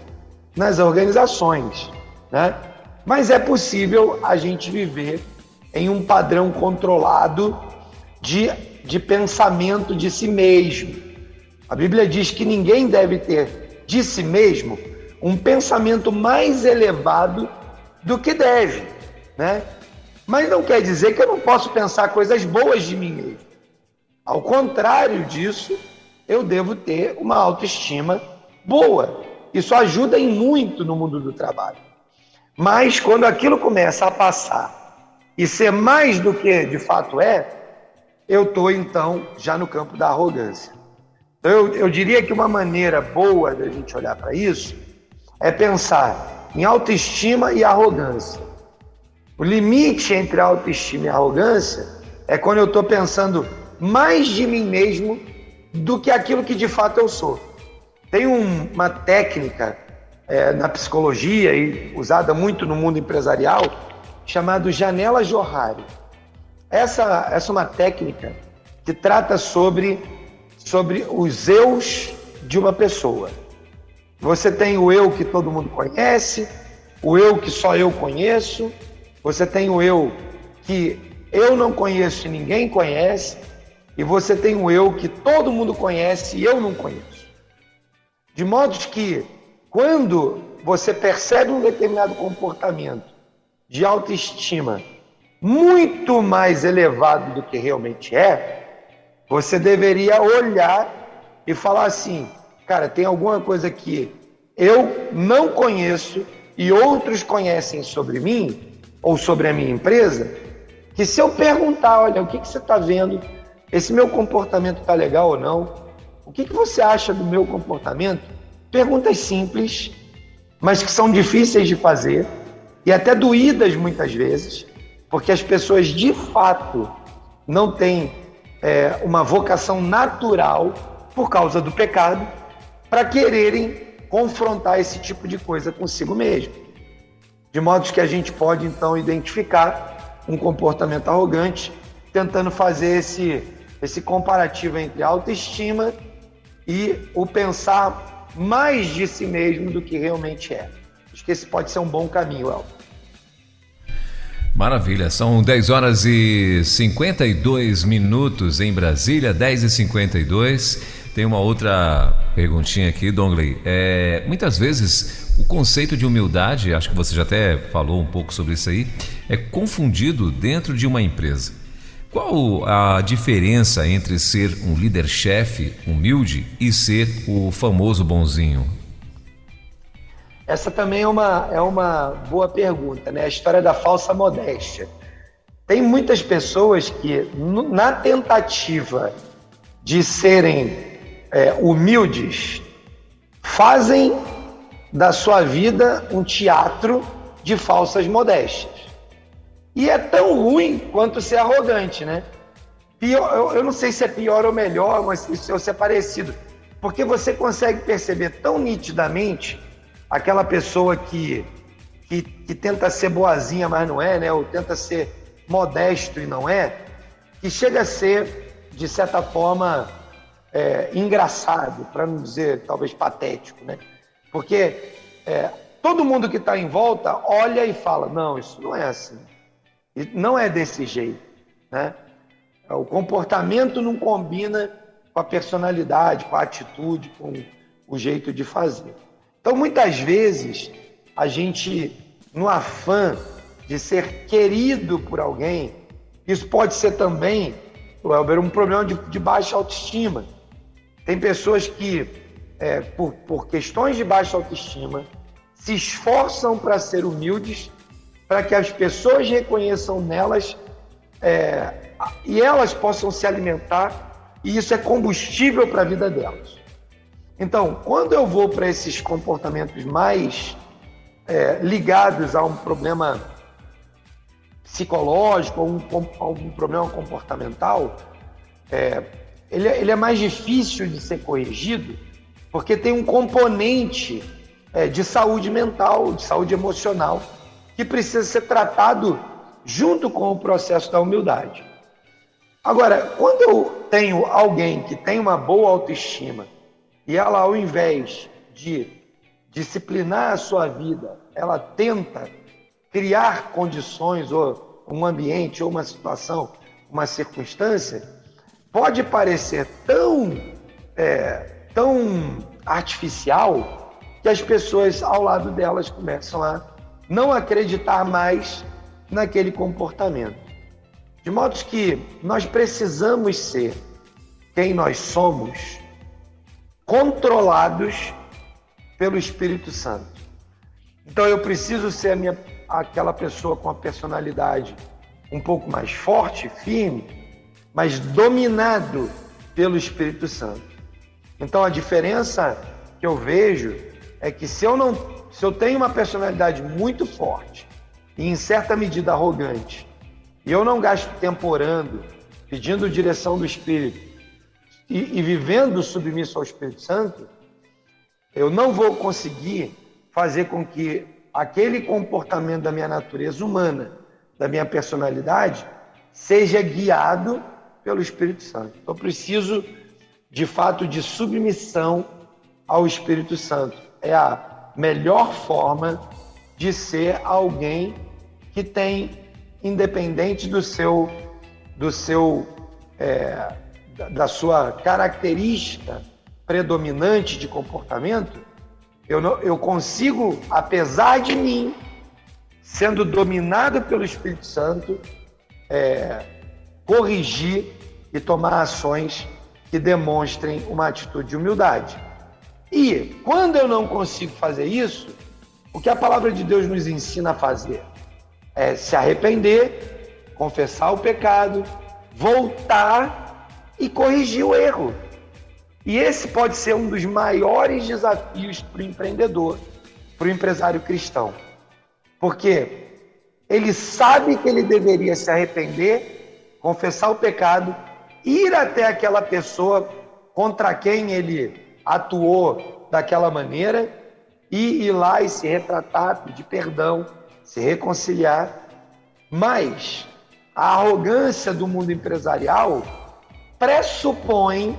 nas organizações, né? Mas é possível a gente viver em um padrão controlado de pensamento de si mesmo. A Bíblia diz que ninguém deve ter de si mesmo um pensamento mais elevado do que deve, né? Mas não quer dizer que eu não posso pensar coisas boas de mim mesmo. Ao contrário disso, eu devo ter uma autoestima boa. Isso ajuda em muito no mundo do trabalho. Mas quando aquilo começa a passar e ser mais do que de fato eu estou então já no campo da arrogância. Então, eu diria que uma maneira boa da gente olhar para isso é pensar em autoestima e arrogância. O limite entre a autoestima e a arrogância é quando eu estou pensando mais de mim mesmo do que aquilo que de fato eu sou. Tem uma técnica na psicologia e usada muito no mundo empresarial chamado janela Johari. Essa é uma técnica que trata sobre os eus de uma pessoa. Você tem o eu que todo mundo conhece, o eu que só eu conheço, você tem o eu que eu não conheço e ninguém conhece, e você tem o eu que todo mundo conhece e eu não conheço. De modo que, quando você percebe um determinado comportamento de autoestima muito mais elevado do que realmente você deveria olhar e falar assim, cara, tem alguma coisa que eu não conheço e outros conhecem sobre mim ou sobre a minha empresa, que se eu perguntar, olha, o que você está vendo? Esse meu comportamento está legal ou não? O que você acha do meu comportamento? Perguntas simples, mas que são difíceis de fazer e até doídas muitas vezes, porque as pessoas de fato não têm uma vocação natural por causa do pecado para quererem confrontar esse tipo de coisa consigo mesmo. De modo que a gente pode então identificar um comportamento arrogante, tentando fazer esse comparativo entre a autoestima e o pensar mais de si mesmo do que realmente é. Acho que esse pode ser um bom caminho, Elton. Maravilha, são 10 horas e 52 minutos em Brasília, 10h52. Tem uma outra perguntinha aqui, Dongley. Muitas vezes o conceito de humildade, acho que você já até falou um pouco sobre isso aí, é confundido dentro de uma empresa. Qual a diferença entre ser um líder-chefe humilde e ser o famoso bonzinho? Essa também é uma boa pergunta, né? A história da falsa modéstia. Tem muitas pessoas que, na tentativa de serem humildes, fazem da sua vida um teatro de falsas modéstias. E é tão ruim quanto ser arrogante, né? Eu não sei se é pior ou melhor, mas se é parecido. Porque você consegue perceber tão nitidamente aquela pessoa que tenta ser boazinha, mas não é, né? Ou tenta ser modesto e não é, que chega a ser, de certa forma, engraçado, para não dizer talvez patético, né? Porque todo mundo que está em volta olha e fala, não, isso não é assim. Não é desse jeito, né? O comportamento não combina com a personalidade, com a atitude, com o jeito de fazer. Então, muitas vezes, a gente, no afã de ser querido por alguém, isso pode ser também, Elber, um problema de baixa autoestima. Tem pessoas que, por questões de baixa autoestima, se esforçam para ser humildes, para que as pessoas reconheçam nelas e elas possam se alimentar, e isso é combustível para a vida delas. Então, quando eu vou para esses comportamentos mais ligados a um problema psicológico, ou a um problema comportamental, ele é mais difícil de ser corrigido, porque tem um componente de saúde mental, de saúde emocional, que precisa ser tratado junto com o processo da humildade. Agora, quando eu tenho alguém que tem uma boa autoestima e ela, ao invés de disciplinar a sua vida, ela tenta criar condições, ou um ambiente, ou uma situação, uma circunstância, pode parecer tão artificial que as pessoas ao lado delas começam a não acreditar mais naquele comportamento. De modo que nós precisamos ser quem nós somos, controlados pelo Espírito Santo. Então eu preciso ser aquela pessoa com a personalidade um pouco mais forte, firme, mas dominado pelo Espírito Santo. Então a diferença que eu vejo é que se eu tenho uma personalidade muito forte e em certa medida arrogante, e eu não gasto tempo orando, pedindo direção do Espírito e vivendo submisso ao Espírito Santo, eu não vou conseguir fazer com que aquele comportamento da minha natureza humana, da minha personalidade, seja guiado pelo Espírito Santo. Então, eu preciso, de fato, de submissão ao Espírito Santo. É a melhor forma de ser alguém que tem, independente da sua característica predominante de comportamento, eu consigo, apesar de mim, sendo dominado pelo Espírito Santo, corrigir e tomar ações que demonstrem uma atitude de humildade. E quando eu não consigo fazer isso, o que a palavra de Deus nos ensina a fazer é se arrepender, confessar o pecado, voltar e corrigir o erro. E esse pode ser um dos maiores desafios para o empreendedor, para o empresário cristão. Porque ele sabe que ele deveria se arrepender, confessar o pecado, ir até aquela pessoa contra quem ele atuou daquela maneira e ir lá e se retratar, pedir perdão, se reconciliar. Mas a arrogância do mundo empresarial pressupõe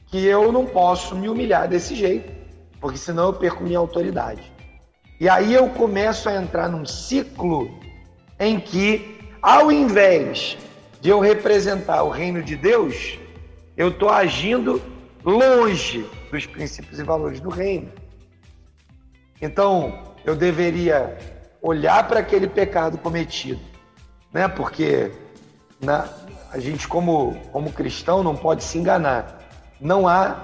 que eu não posso me humilhar desse jeito, porque senão eu perco minha autoridade. E aí eu começo a entrar num ciclo em que, ao invés de eu representar o reino de Deus, eu estou agindo longe dos princípios e valores do reino. Então, eu deveria olhar para aquele pecado cometido, né? Porque a gente, como cristão, não pode se enganar. Não há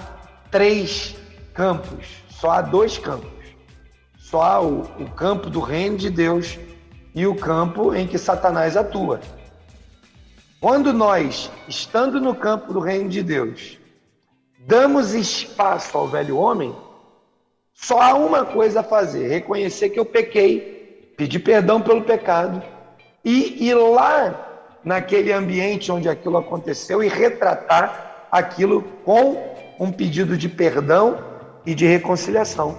3 campos, só há 2 campos. Só há o campo do reino de Deus e o campo em que Satanás atua. Quando nós, estando no campo do reino de Deus, damos espaço ao velho homem, só há uma coisa a fazer: reconhecer que eu pequei, pedir perdão pelo pecado e ir lá naquele ambiente onde aquilo aconteceu e retratar aquilo com um pedido de perdão e de reconciliação.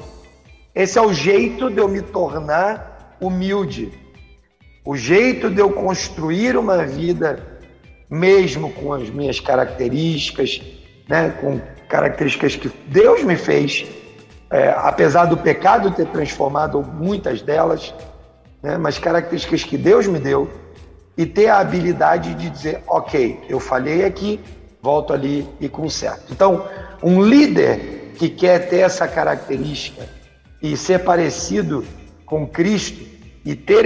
Esse é o jeito de eu me tornar humilde, o jeito de eu construir uma vida mesmo com as minhas características, né, com características que Deus me fez, apesar do pecado ter transformado muitas delas, né, mas características que Deus me deu, e ter a habilidade de dizer, ok, eu falhei aqui, volto ali e conserto. Então, um líder que quer ter essa característica e ser parecido com Cristo e ter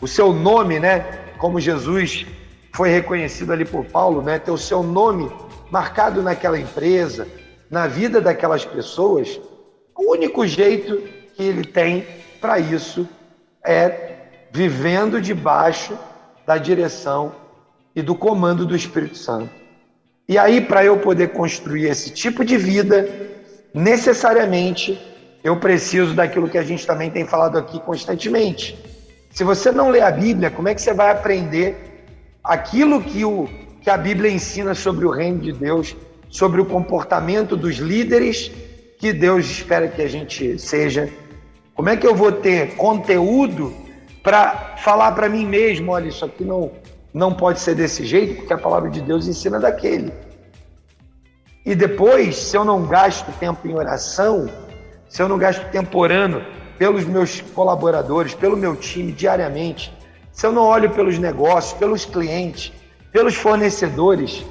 o seu nome, né, como Jesus foi reconhecido ali por Paulo, né, ter o seu nome marcado naquela empresa, na vida daquelas pessoas, o único jeito que ele tem para isso é vivendo debaixo da direção e do comando do Espírito Santo. E aí, para eu poder construir esse tipo de vida, necessariamente, eu preciso daquilo que a gente também tem falado aqui constantemente. Se você não lê a Bíblia, como é que você vai aprender aquilo que a Bíblia ensina sobre o reino de Deus, sobre o comportamento dos líderes que Deus espera que a gente seja. Como é que eu vou ter conteúdo para falar para mim mesmo, olha, isso aqui não pode ser desse jeito, porque a palavra de Deus ensina daquele. E depois, se eu não gasto tempo em oração, se eu não gasto tempo orando pelos meus colaboradores, pelo meu time diariamente, se eu não olho pelos negócios, pelos clientes, pelos fornecedores,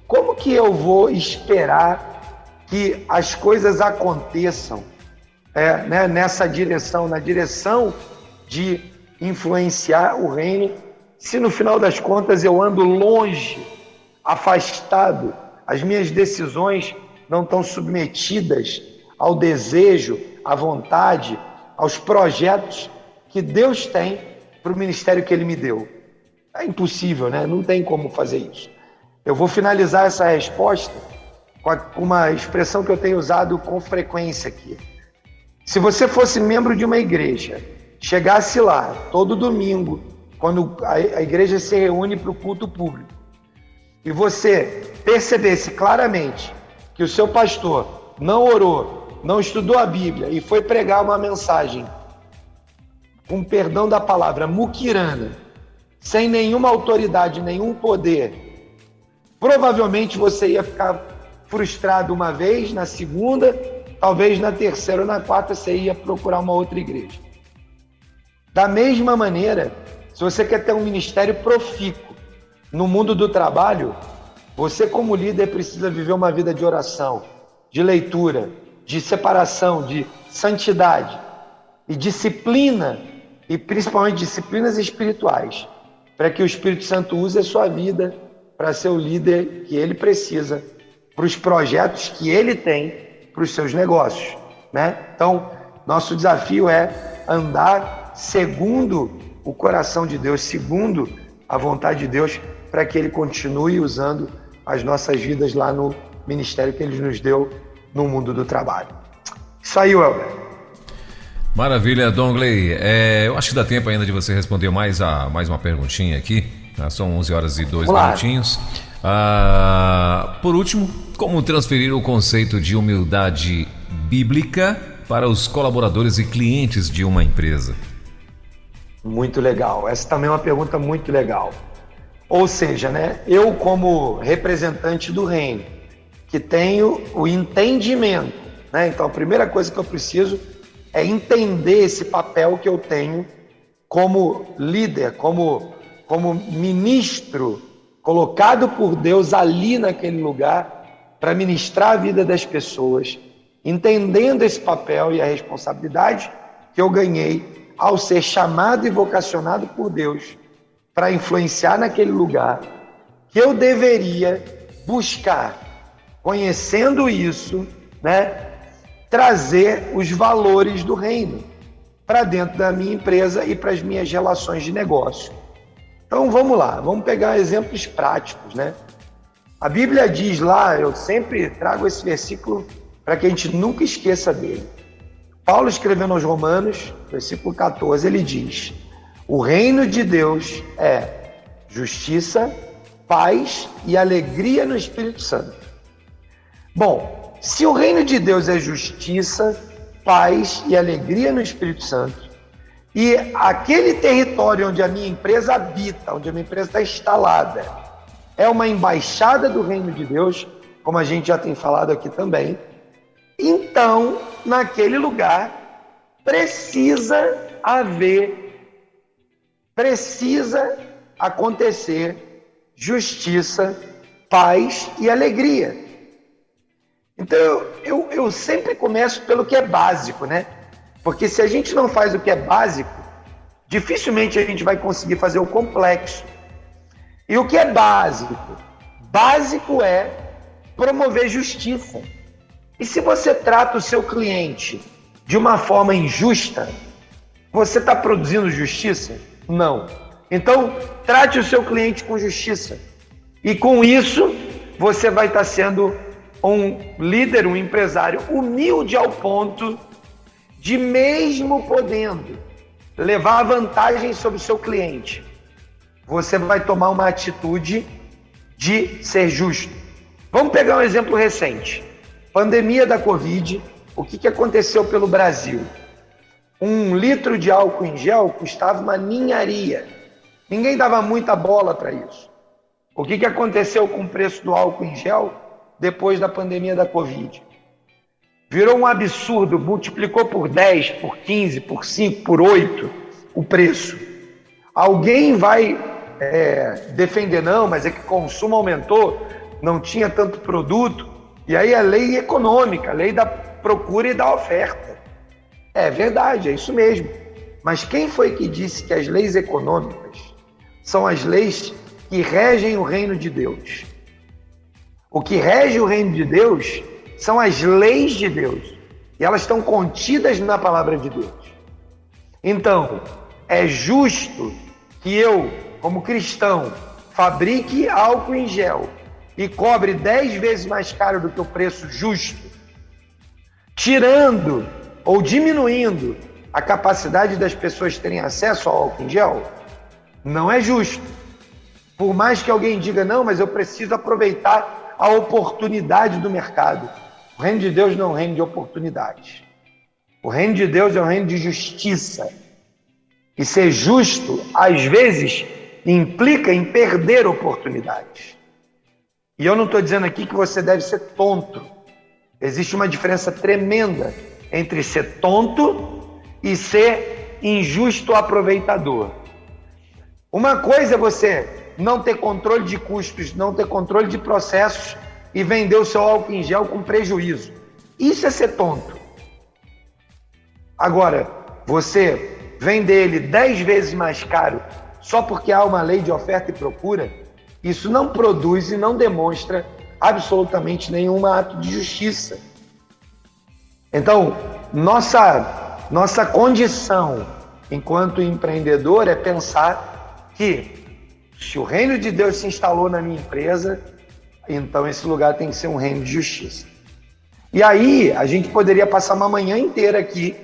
como que eu vou esperar que as coisas aconteçam nessa direção, na direção de influenciar o reino, se no final das contas eu ando longe, afastado, as minhas decisões não estão submetidas ao desejo, à vontade, aos projetos que Deus tem para o ministério que Ele me deu. É impossível, né? Não tem como fazer isso. Eu vou finalizar essa resposta com uma expressão que eu tenho usado com frequência aqui. Se você fosse membro de uma igreja, chegasse lá todo domingo, quando a igreja se reúne para o culto público, e você percebesse claramente que o seu pastor não orou, não estudou a Bíblia e foi pregar uma mensagem, com perdão da palavra, muquirana, sem nenhuma autoridade, nenhum poder, provavelmente você ia ficar frustrado uma vez, na segunda, talvez na terceira ou na quarta você ia procurar uma outra igreja. Da mesma maneira, se você quer ter um ministério profícuo no mundo do trabalho, você como líder precisa viver uma vida de oração, de leitura, de separação, de santidade e disciplina, e principalmente disciplinas espirituais, para que o Espírito Santo use a sua vida para ser o líder que ele precisa, para os projetos que ele tem, para os seus negócios, né? Então, nosso desafio é andar segundo o coração de Deus, segundo a vontade de Deus, para que Ele continue usando as nossas vidas lá no ministério que Ele nos deu no mundo do trabalho. Isso aí, Welber. Maravilha, Dongley. Eu acho que dá tempo ainda de você responder mais uma perguntinha aqui. São 11 horas e 2 minutinhos. Por último, como transferir o conceito de humildade bíblica para os colaboradores e clientes de uma empresa? Muito legal. Essa também é uma pergunta muito legal. Ou seja, né, eu como representante do reino, que tenho o entendimento, né, então a primeira coisa que eu preciso é entender esse papel que eu tenho como líder, como ministro, colocado por Deus ali naquele lugar para ministrar a vida das pessoas, entendendo esse papel e a responsabilidade que eu ganhei ao ser chamado e vocacionado por Deus para influenciar naquele lugar, que eu deveria buscar, conhecendo isso, né, trazer os valores do reino para dentro da minha empresa e para as minhas relações de negócio. Então vamos lá, vamos pegar exemplos práticos, né? A Bíblia diz lá, eu sempre trago esse versículo para que a gente nunca esqueça dele. Paulo escrevendo aos Romanos, versículo 14, ele diz: o reino de Deus é justiça, paz e alegria no Espírito Santo. Bom, se o reino de Deus é justiça, paz e alegria no Espírito Santo, e aquele território onde a minha empresa habita, onde a minha empresa está instalada, é uma embaixada do reino de Deus, como a gente já tem falado aqui também, então, naquele lugar, precisa acontecer justiça, paz e alegria. Então, eu sempre começo pelo que é básico, né? Porque se a gente não faz o que é básico, dificilmente a gente vai conseguir fazer o complexo. E o que é básico? Básico é promover justiça. E se você trata o seu cliente de uma forma injusta, você está produzindo justiça? Não. Então, trate o seu cliente com justiça. E com isso, você vai estar sendo um líder, um empresário humilde ao ponto de, mesmo podendo levar vantagem sobre o seu cliente, você vai tomar uma atitude de ser justo. Vamos pegar um exemplo recente. Pandemia da Covid, o que aconteceu pelo Brasil? 1 litro de álcool em gel custava uma ninharia. Ninguém dava muita bola para isso. O que aconteceu com o preço do álcool em gel depois da pandemia da Covid? Virou um absurdo, multiplicou por 10, por 15, por 5, por 8 o preço. Alguém vai defender, não, mas é que o consumo aumentou, não tinha tanto produto, e aí a lei econômica, a lei da procura e da oferta. É verdade, é isso mesmo. Mas quem foi que disse que as leis econômicas são as leis que regem o reino de Deus? O que rege o reino de Deus são as leis de Deus. E elas estão contidas na palavra de Deus. Então, é justo que eu, como cristão, fabrique álcool em gel e cobre 10 vezes mais caro do que o preço justo, tirando ou diminuindo a capacidade das pessoas terem acesso ao álcool em gel? Não é justo. Por mais que alguém diga, não, mas eu preciso aproveitar a oportunidade do mercado. O reino de Deus não é um reino de oportunidades. O reino de Deus é um reino de justiça. E ser justo, às vezes, implica em perder oportunidades. E eu não estou dizendo aqui que você deve ser tonto. Existe uma diferença tremenda entre ser tonto e ser injusto aproveitador. Uma coisa é você não ter controle de custos, não ter controle de processos e vender o seu álcool em gel com prejuízo. Isso é ser tonto. Agora, você vender ele 10 vezes mais caro só porque há uma lei de oferta e procura, isso não produz e não demonstra absolutamente nenhum ato de justiça. Então, nossa condição enquanto empreendedor é pensar que se o reino de Deus se instalou na minha empresa, então esse lugar tem que ser um reino de justiça. E aí, a gente poderia passar uma manhã inteira aqui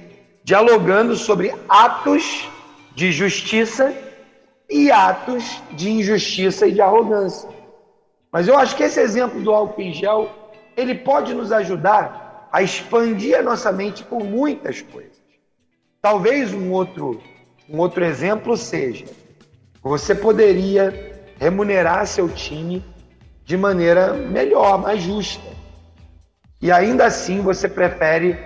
dialogando sobre atos de justiça e atos de injustiça e de arrogância. Mas eu acho que esse exemplo do álcool em gel, ele pode nos ajudar a expandir a nossa mente por muitas coisas. Talvez um outro exemplo seja, você poderia remunerar seu time de maneira melhor, mais justa. E ainda assim você prefere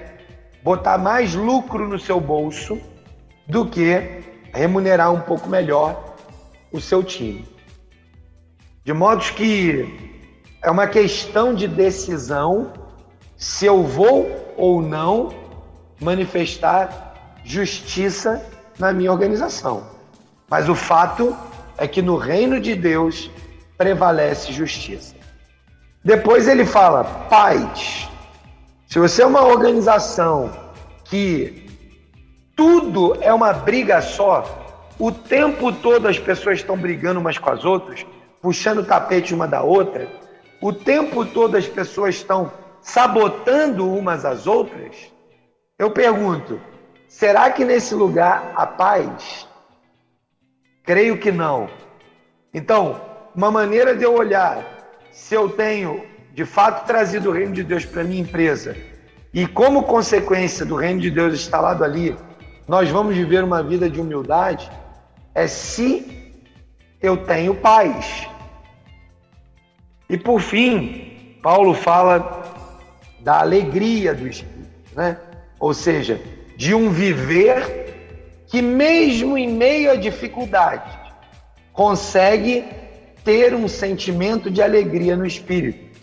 botar mais lucro no seu bolso do que remunerar um pouco melhor o seu time. De modo que é uma questão de decisão se eu vou ou não manifestar justiça na minha organização. Mas o fato é que no reino de Deus prevalece justiça. Depois ele fala, paz. Se você é uma organização que tudo é uma briga só, o tempo todo as pessoas estão brigando umas com as outras, puxando o tapete uma da outra, o tempo todo as pessoas estão sabotando umas às outras, eu pergunto, será que nesse lugar há paz? Creio que não. Então, uma maneira de eu olhar se eu tenho, de fato, trazido o reino de Deus para a minha empresa e como consequência do reino de Deus instalado ali, nós vamos viver uma vida de humildade, é se eu tenho paz. E por fim, Paulo fala da alegria do Espírito, né? Ou seja, de um viver que mesmo em meio à dificuldade, consegue ter um sentimento de alegria no Espírito.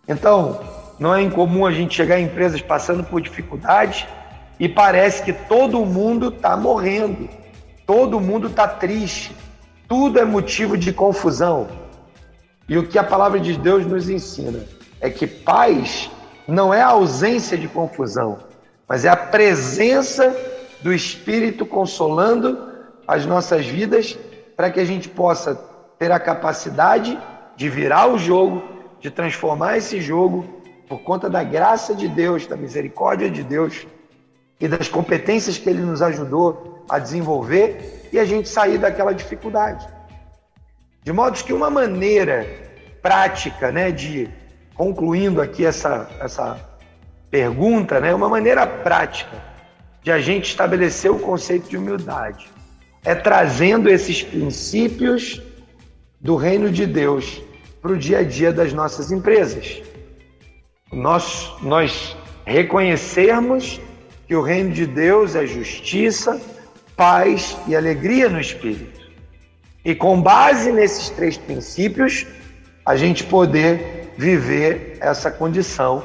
Então, não é incomum a gente chegar em empresas passando por dificuldades e parece que todo mundo está morrendo, todo mundo está triste, tudo é motivo de confusão. E o que a palavra de Deus nos ensina é que paz não é a ausência de confusão, mas é a presença do Espírito consolando as nossas vidas para que a gente possa ter a capacidade de virar o jogo, de transformar esse jogo por conta da graça de Deus, da misericórdia de Deus e das competências que Ele nos ajudou a desenvolver e a gente sair daquela dificuldade. De modo que uma maneira prática, né, concluindo aqui essa pergunta, né, uma maneira prática de a gente estabelecer o conceito de humildade é trazendo esses princípios do reino de Deus para o dia a dia das nossas empresas. Nós reconhecermos que o reino de Deus é justiça, paz e alegria no Espírito. E com base nesses 3 princípios, a gente poder viver essa condição,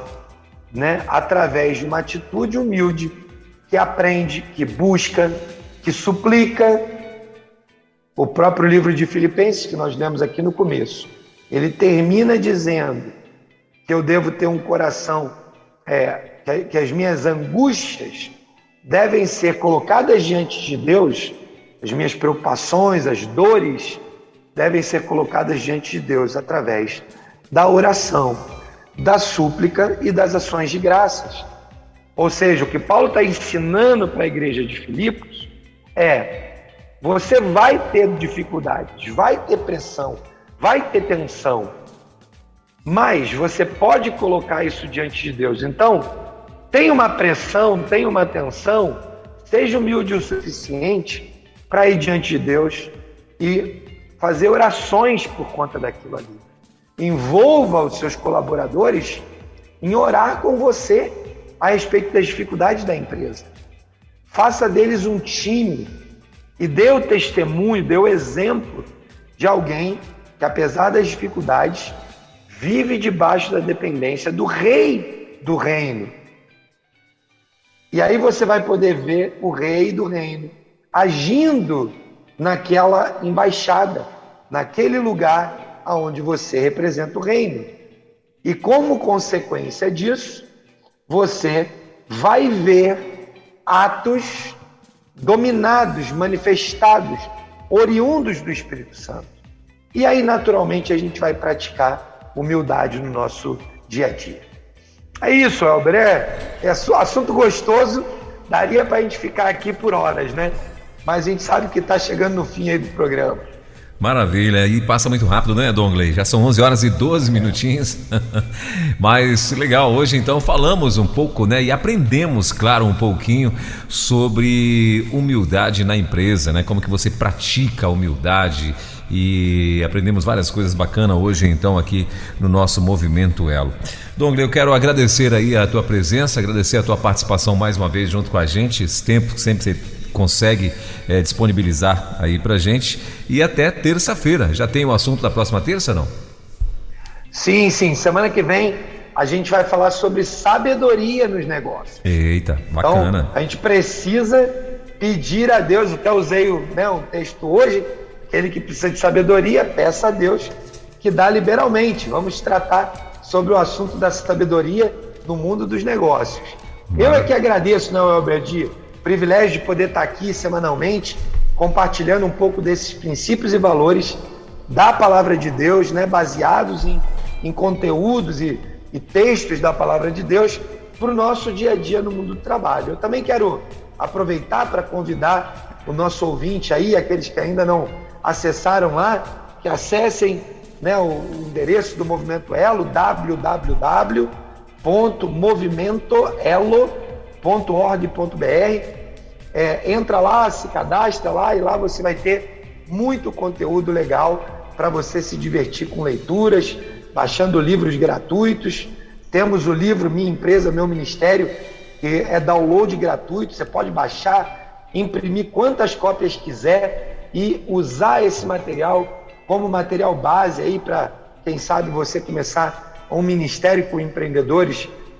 né, através de uma atitude humilde, que aprende, que busca, que suplica. O próprio livro de Filipenses, que nós lemos aqui no começo, ele termina dizendo que eu devo ter um coração, que as minhas angústias devem ser colocadas diante de Deus, as minhas preocupações, as dores, devem ser colocadas diante de Deus através da oração, da súplica e das ações de graças. Ou seja, o que Paulo está ensinando para a igreja de Filipos você vai ter dificuldades, vai ter pressão, vai ter tensão, mas você pode colocar isso diante de Deus. Então, tem uma pressão, tem uma tensão, seja humilde o suficiente para ir diante de Deus e fazer orações por conta daquilo ali. Envolva os seus colaboradores em orar com você a respeito das dificuldades da empresa. Faça deles um time e dê o testemunho, dê o exemplo de alguém que, apesar das dificuldades, vive debaixo da dependência do rei do reino. E aí você vai poder ver o rei do reino agindo naquela embaixada, naquele lugar onde você representa o reino. E como consequência disso, você vai ver atos dominados, manifestados, oriundos do Espírito Santo. E aí, naturalmente, a gente vai praticar humildade no nosso dia a dia. É isso, Elber. É assunto gostoso, daria para a gente ficar aqui por horas, né? Mas a gente sabe que está chegando no fim aí do programa. Maravilha, e passa muito rápido, né, Dongley? Já são 11 horas e 12 minutinhos. Mas legal, hoje então falamos um pouco, né, e aprendemos, claro, um pouquinho sobre humildade na empresa, né? Como que você pratica a humildade, e aprendemos várias coisas bacanas hoje então aqui no nosso Movimento Elo. Dongley, eu quero agradecer aí a tua presença, agradecer a tua participação mais uma vez junto com a gente, esse tempo que sempre você consegue disponibilizar aí pra gente, e até terça-feira. Já tem o assunto da próxima terça, não? Sim, semana que vem a gente vai falar sobre sabedoria nos negócios. Eita, bacana. Então, a gente precisa pedir a Deus, até usei um texto hoje, aquele que precisa de sabedoria, peça a Deus que dá liberalmente. Vamos tratar sobre o assunto da sabedoria no mundo dos negócios. Eu é que agradeço, Elber, privilégio de poder estar aqui semanalmente, compartilhando um pouco desses princípios e valores da Palavra de Deus, né, baseados em conteúdos e textos da Palavra de Deus para o nosso dia a dia no mundo do trabalho. Eu também quero aproveitar para convidar o nosso ouvinte aí, aqueles que ainda não acessaram lá, que acessem, né, o endereço do Movimento Elo, www.movimentoelo.org.br. Entra lá, se cadastra lá, e lá você vai ter muito conteúdo legal para você se divertir com leituras, baixando livros gratuitos. Temos o livro Minha Empresa, Meu Ministério, que é download gratuito, você pode baixar, imprimir quantas cópias quiser e usar esse material como material base aí para, quem sabe, você começar um ministério com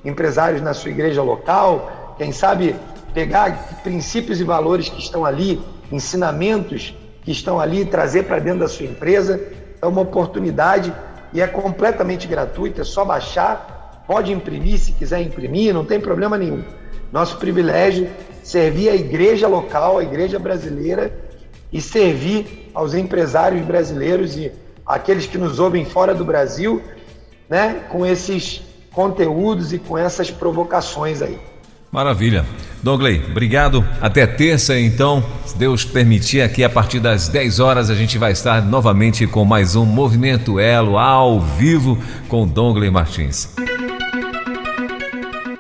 empresários na sua igreja local, quem sabe pegar princípios e valores que estão ali, ensinamentos que estão ali e trazer para dentro da sua empresa. É uma oportunidade e é completamente gratuito, é só baixar, pode imprimir se quiser imprimir, não tem problema nenhum. Nosso privilégio é servir a igreja local, a igreja brasileira, e servir aos empresários brasileiros e aqueles que nos ouvem fora do Brasil, né, com esses conteúdos e com essas provocações aí. Maravilha. Douglas, obrigado. Até terça, então. Se Deus permitir, aqui a partir das 10 horas a gente vai estar novamente com mais um Movimento Elo ao vivo com Douglas Martins.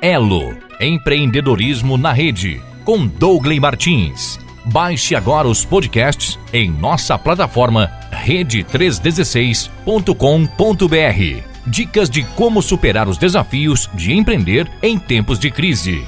Elo, empreendedorismo na rede, com Douglas Martins. Baixe agora os podcasts em nossa plataforma rede316.com.br. Dicas de como superar os desafios de empreender em tempos de crise.